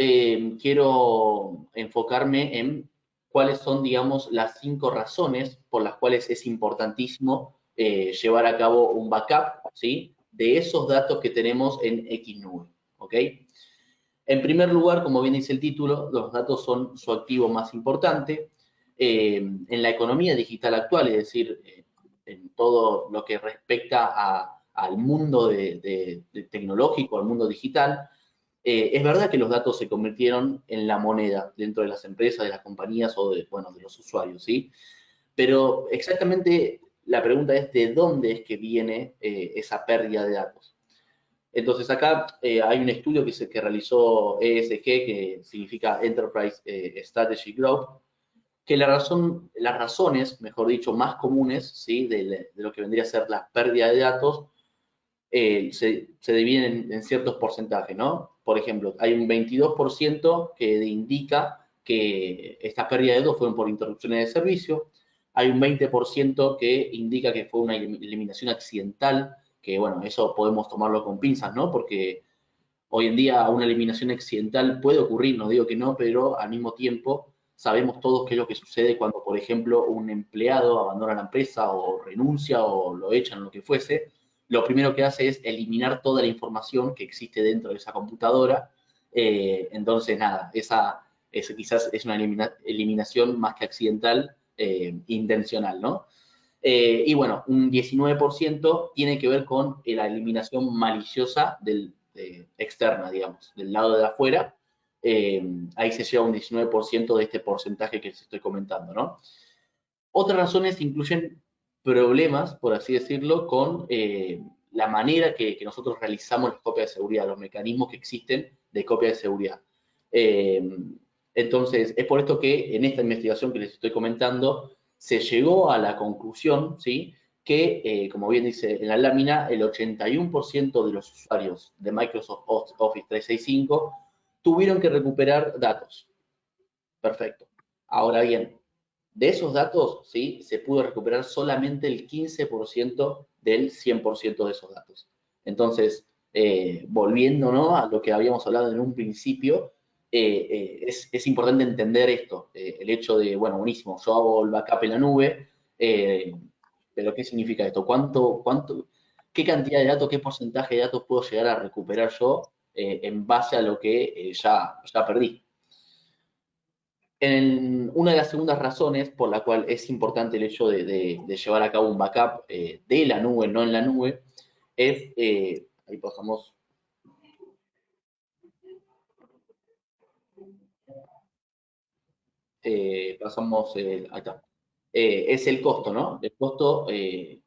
quiero enfocarme en cuáles son, digamos, las 5 razones por las cuales es importantísimo llevar a cabo un backup, ¿sí?, de esos datos que tenemos en Xnube, ¿ok? En primer lugar, como bien dice el título, los datos son su activo más importante. En la economía digital actual, es decir, en todo lo que respecta al mundo de tecnológico, al mundo digital, es verdad que los datos se convirtieron en la moneda dentro de las empresas, de las compañías o de, bueno, de los usuarios, ¿sí? Pero exactamente la pregunta es de dónde es que viene esa pérdida de datos. Entonces acá hay un estudio que realizó ESG, que significa Enterprise Strategy Group, que las razones, mejor dicho, más comunes, ¿sí?, de lo que vendría a ser la pérdida de datos, se dividen en ciertos porcentajes, ¿no? Por ejemplo, hay un 22% que indica que estas pérdidas de datos fueron por interrupciones de servicio, hay un 20% que indica que fue una eliminación accidental, que bueno, eso podemos tomarlo con pinzas, ¿no? Porque hoy en día una eliminación accidental puede ocurrir, no digo que no, pero al mismo tiempo sabemos todos qué es lo que sucede cuando, por ejemplo, un empleado abandona la empresa o renuncia o lo echan, lo que fuese. Lo primero que hace es eliminar toda la información que existe dentro de esa computadora. Entonces, nada, esa quizás es una eliminación más que accidental, intencional, ¿no? Y bueno, un 19% tiene que ver con la eliminación maliciosa externa, digamos, del lado de afuera. Ahí se lleva un 19% de este porcentaje que les estoy comentando, ¿no? Otras razones incluyen problemas, por así decirlo, con la manera que nosotros realizamos las copias de seguridad, los mecanismos que existen de copia de seguridad. Entonces, es por esto que en esta investigación que les estoy comentando, se llegó a la conclusión, ¿sí?, que, como bien dice en la lámina, el 81% de los usuarios de Microsoft Office 365 tuvieron que recuperar datos. Perfecto. Ahora bien, de esos datos, ¿sí?, se pudo recuperar solamente el 15% del 100% de esos datos. Entonces, volviendo, ¿no?, a lo que habíamos hablado en un principio, es importante entender esto, el hecho de, bueno, buenísimo, yo hago el backup en la nube, pero ¿qué significa esto? ¿Qué cantidad de datos, qué porcentaje de datos puedo llegar a recuperar yo en base a lo que ya perdí? Una de las segundas razones por la cual es importante el hecho de llevar a cabo un backup de la nube, no en la nube, es, ahí pasamos, acá, es el costo, ¿no? El costo de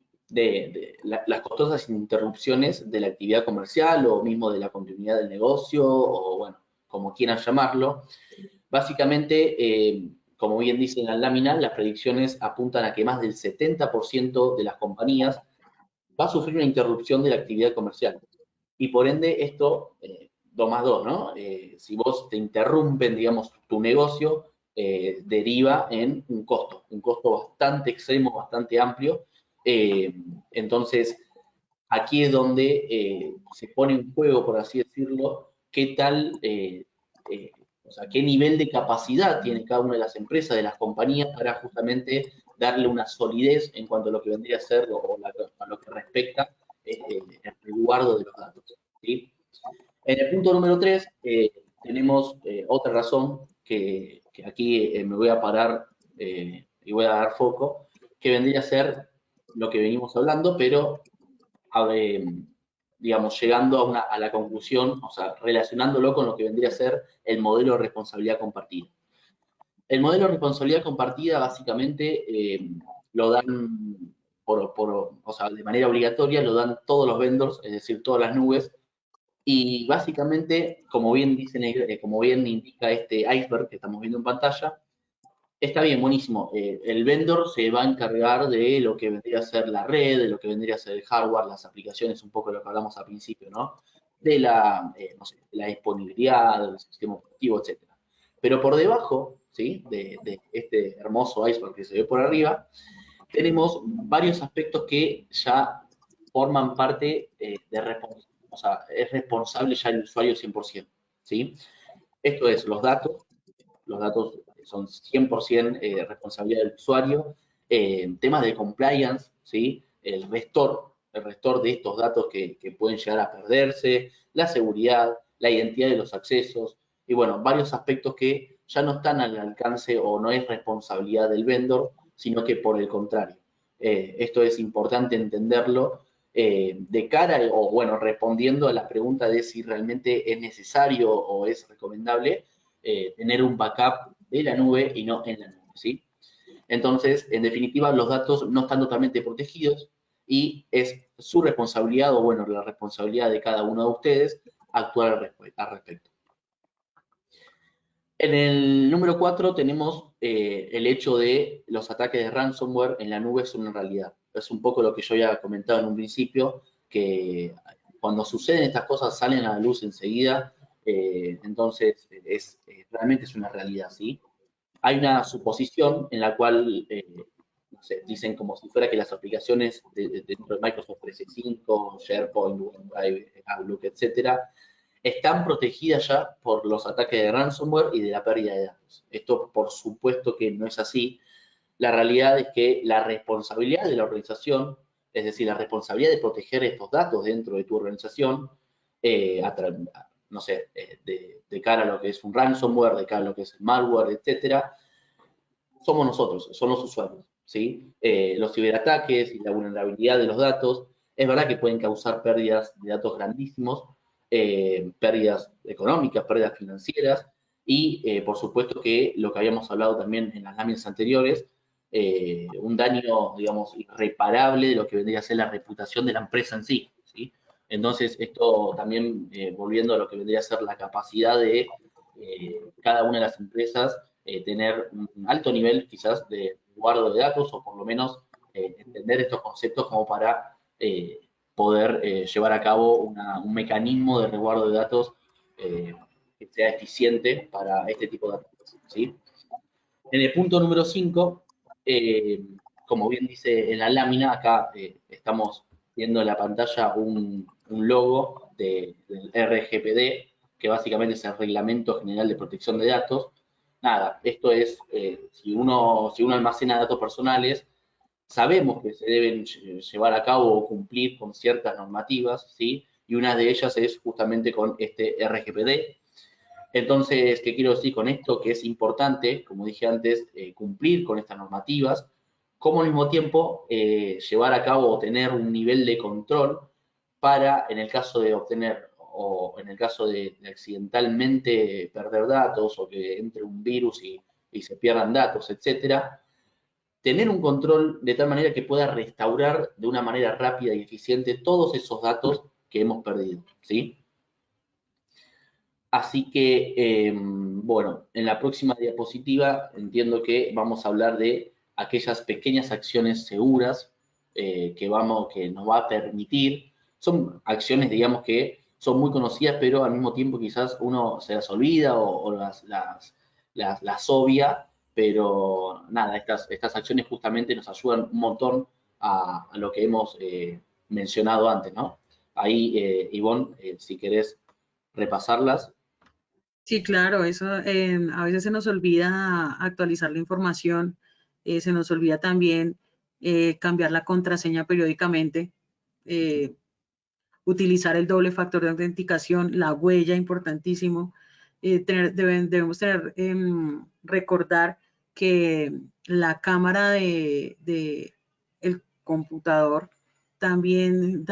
las costosas interrupciones de la actividad comercial o mismo de la continuidad del negocio, o bueno, como quieran llamarlo. Básicamente, como bien dice en la lámina, las predicciones apuntan a que más del 70% de las compañías va a sufrir una interrupción de la actividad comercial. Y por ende, esto, 2 más 2, ¿no? Si vos te interrumpen, digamos, tu negocio, deriva en un costo bastante extremo, bastante amplio. Entonces, aquí es donde se pone en juego, por así decirlo, qué tal, o sea, qué nivel de capacidad tiene cada una de las empresas, de las compañías, para justamente darle una solidez en cuanto a lo que vendría a ser o a lo que respecta el resguardo de los datos, ¿sí? En el punto número 3 tenemos otra razón que aquí me voy a parar y voy a dar foco, que vendría a ser lo que venimos hablando, pero digamos, llegando a la conclusión, o sea, relacionándolo con lo que vendría a ser el modelo de responsabilidad compartida. El modelo de responsabilidad compartida básicamente lo dan, o sea, de manera obligatoria, lo dan todos los vendors, es decir, todas las nubes, y básicamente, como bien indica este iceberg que estamos viendo en pantalla, está bien, buenísimo. El vendor se va a encargar de lo que vendría a ser la red, de lo que vendría a ser el hardware, las aplicaciones, un poco de lo que hablamos al principio, ¿no? de la, no sé, de la disponibilidad, del sistema operativo, etc. Pero por debajo, ¿sí?, de este hermoso iceberg que se ve por arriba, tenemos varios aspectos que ya forman parte o sea, es responsable ya el usuario 100%, ¿sí? Esto es los datos son 100% responsabilidad del usuario, temas de compliance, ¿sí? El restore de estos datos que pueden llegar a perderse, la seguridad, la identidad de los accesos, y bueno, varios aspectos que ya no están al alcance o no es responsabilidad del vendor, sino que por el contrario. Esto es importante entenderlo de cara, o bueno, respondiendo a la pregunta de si realmente es necesario o es recomendable tener un backup de la nube y no en la nube, ¿sí? Entonces, en definitiva, los datos no están totalmente protegidos y es su responsabilidad, o bueno, la responsabilidad de cada uno de ustedes, actuar al respecto. En el número 4 tenemos el hecho de los ataques de ransomware en la nube son una realidad. Es un poco lo que yo ya comentado en un principio, que cuando suceden estas cosas salen a la luz enseguida, entonces realmente es una realidad, ¿sí? Hay una suposición en la cual, no sé, dicen como si fuera que las aplicaciones dentro de Microsoft 365, SharePoint, OneDrive, Outlook, etcétera, están protegidas ya por los ataques de ransomware y de la pérdida de datos. Esto, por supuesto que no es así. La realidad es que la responsabilidad de la organización, es decir, la responsabilidad de proteger estos datos dentro de tu organización, no sé, de cara a lo que es un ransomware, de cara a lo que es malware, etcétera, somos nosotros, son los usuarios, ¿sí? Los ciberataques y la vulnerabilidad de los datos, es verdad que pueden causar pérdidas de datos grandísimos, pérdidas económicas, pérdidas financieras, y por supuesto que lo que habíamos hablado también en las láminas anteriores, un daño, digamos, irreparable de lo que vendría a ser la reputación de la empresa en sí, ¿sí? Entonces, esto también, volviendo a lo que vendría a ser la capacidad de cada una de las empresas tener un alto nivel quizás de guardo de datos o por lo menos entender estos conceptos como para poder llevar a cabo un mecanismo de resguardo de datos que sea eficiente para este tipo de ataques, ¿sí? En el punto número 5, como bien dice en la lámina, acá estamos viendo en la pantalla un logo del RGPD, que básicamente es el Reglamento General de Protección de Datos. Nada, esto es, si uno almacena datos personales, sabemos que se deben llevar a cabo o cumplir con ciertas normativas, ¿sí? Y una de ellas es justamente con este RGPD. Entonces, ¿qué quiero decir con esto? Que es importante, como dije antes, cumplir con estas normativas, como al mismo tiempo llevar a cabo o tener un nivel de control para, en el caso de obtener o en el caso de accidentalmente perder datos o que entre un virus y se pierdan datos, etcétera, tener un control de tal manera que pueda restaurar de una manera rápida y eficiente todos esos datos que hemos perdido, ¿sí? Así que, bueno, en la próxima diapositiva entiendo que vamos a hablar de aquellas pequeñas acciones seguras que nos va a permitir. Son acciones, digamos, que son muy conocidas, pero al mismo tiempo quizás uno se las olvida o las obvia, pero nada, estas acciones justamente nos ayudan un montón a lo que hemos mencionado antes, ¿no? Ahí, Ivonne, si querés repasarlas. Sí, claro, eso a veces se nos olvida actualizar la información, se nos olvida también cambiar la contraseña periódicamente, utilizar el doble factor de autenticación, la huella, importantísimo. Debemos recordar que la cámara de el computador también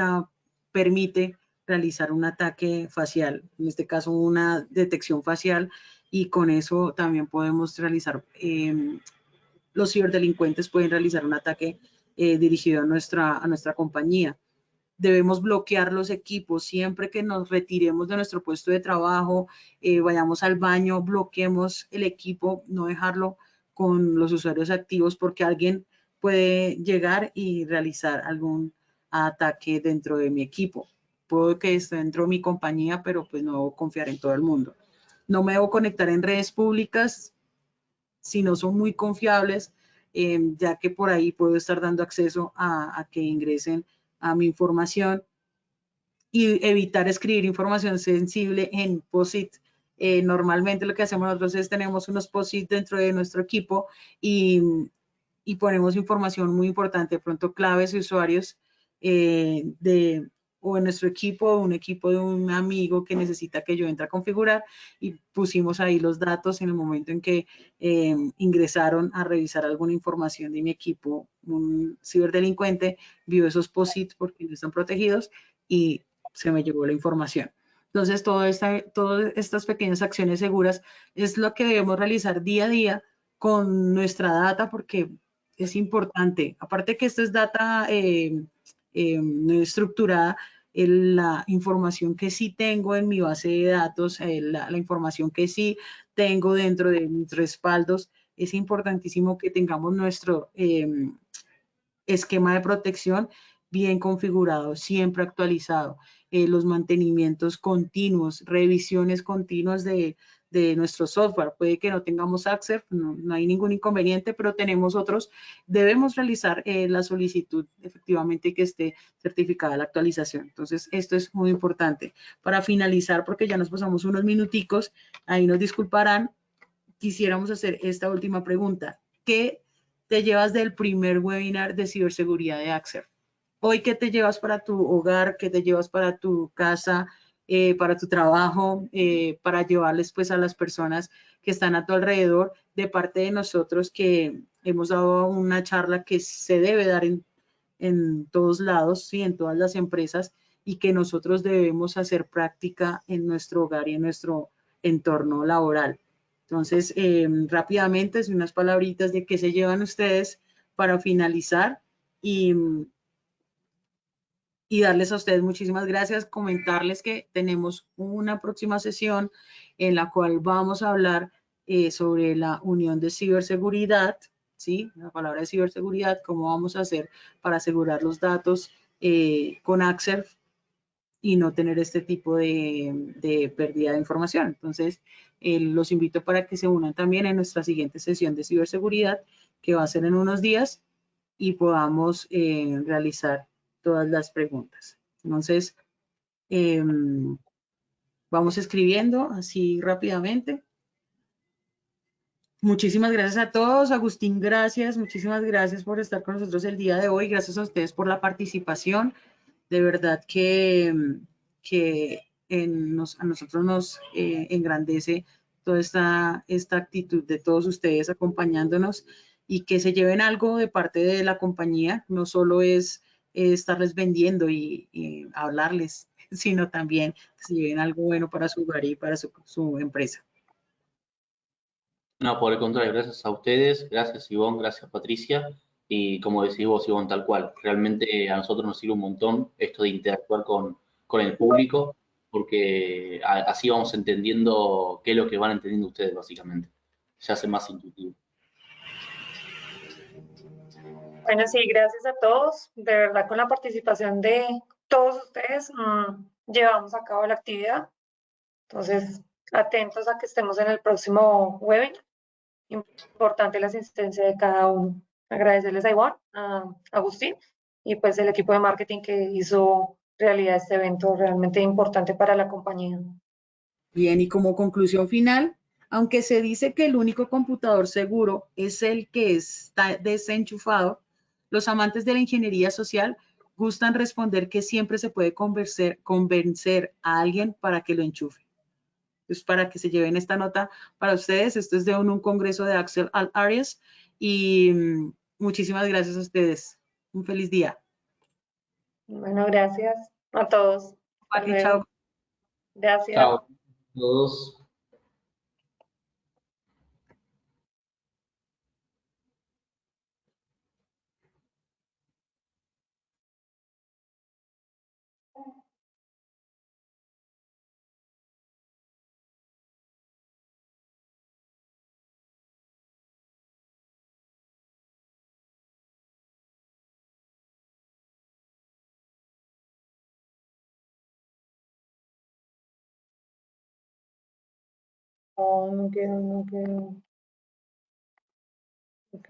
permite realizar un ataque facial, en este caso una detección facial, y con eso también podemos realizar, los ciberdelincuentes pueden realizar un ataque dirigido a nuestra compañía. Debemos bloquear los equipos siempre que nos retiremos de nuestro puesto de trabajo, vayamos al baño, bloqueemos el equipo, no dejarlo con los usuarios activos porque alguien puede llegar y realizar algún ataque dentro de mi equipo. puedo que esté dentro de mi compañía, pero pues no debo confiar en todo el mundo. No me debo conectar en redes públicas si no son muy confiables, ya que por ahí puedo estar dando acceso a que ingresen a mi información, y evitar escribir información sensible en POSIT. Normalmente lo que hacemos nosotros es tenemos unos POSIT dentro de nuestro equipo y ponemos información muy importante, de pronto claves de usuarios o en nuestro equipo, o un equipo de un amigo que necesita que yo entre a configurar, y pusimos ahí los datos en el momento en que ingresaron a revisar alguna información de mi equipo. Un ciberdelincuente vio esos POSIT porque no están protegidos y se me llevó la información. Entonces, todas estas pequeñas acciones seguras es lo que debemos realizar día a día con nuestra data, porque es importante. Aparte que esto es data no estructurada, la información que sí tengo en mi base de datos, la información que sí tengo dentro de mis respaldos, es importantísimo que tengamos nuestro esquema de protección bien configurado, siempre actualizado, los mantenimientos continuos, revisiones continuas de nuestro software. Puede que no tengamos Access, no hay ningún inconveniente, pero tenemos otros. Debemos realizar la solicitud efectivamente que esté certificada la actualización. Entonces, esto es muy importante. Para finalizar, porque ya nos pasamos unos minuticos, ahí nos disculparán, quisiéramos hacer esta última pregunta. ¿Qué te llevas del primer webinar de ciberseguridad de Axer? Hoy, ¿qué te llevas para tu hogar? ¿Qué te llevas para tu casa, para tu trabajo, para llevarles pues a las personas que están a tu alrededor, de parte de nosotros que hemos dado una charla que se debe dar en todos lados, ¿sí? En todas las empresas, y que nosotros debemos hacer práctica en nuestro hogar y en nuestro entorno laboral? Entonces, rápidamente, unas palabritas de qué se llevan ustedes para finalizar, y darles a ustedes muchísimas gracias, comentarles que tenemos una próxima sesión en la cual vamos a hablar sobre la unión de ciberseguridad, ¿sí? La palabra de ciberseguridad, cómo vamos a hacer para asegurar los datos con Axer y no tener este tipo de pérdida de información. Entonces, los invito para que se unan también en nuestra siguiente sesión de ciberseguridad, que va a ser en unos días, y podamos realizar todas las preguntas. Entonces, vamos escribiendo así rápidamente. Muchísimas gracias a todos. Agustín, gracias. Muchísimas gracias por estar con nosotros el día de hoy. Gracias a ustedes por la participación. De verdad que a nosotros nos engrandece toda esta actitud de todos ustedes acompañándonos, y que se lleven algo de parte de la compañía. No solo es estarles vendiendo y hablarles, sino también que se lleven algo bueno para su hogar y para su empresa. No, por el contrario, gracias a ustedes, gracias Ivonne, gracias Patricia, y como decís vos, Ivonne, tal cual, realmente a nosotros nos sirve un montón esto de interactuar con el público, porque así vamos entendiendo qué es lo que van entendiendo ustedes, básicamente. Se hace más intuitivo. Bueno, sí, gracias a todos. De verdad, con la participación de todos ustedes, llevamos a cabo la actividad. Entonces, atentos a que estemos en el próximo webinar. Importante la asistencia de cada uno. Agradecerles a Ivonne, a Agustín y pues el equipo de marketing que hizo realidad este evento realmente importante para la compañía. Bien, y como conclusión final, aunque se dice que el único computador seguro es el que está desenchufado, los amantes de la ingeniería social gustan responder que siempre se puede convencer a alguien para que lo enchufe. Entonces, para que se lleven esta nota para ustedes, esto es de un congreso de Axel Arias, y muchísimas gracias a ustedes. Un feliz día. Bueno, gracias a todos. Hasta Pati, luego. chao. Gracias. Chao a todos. No quiero. Ok.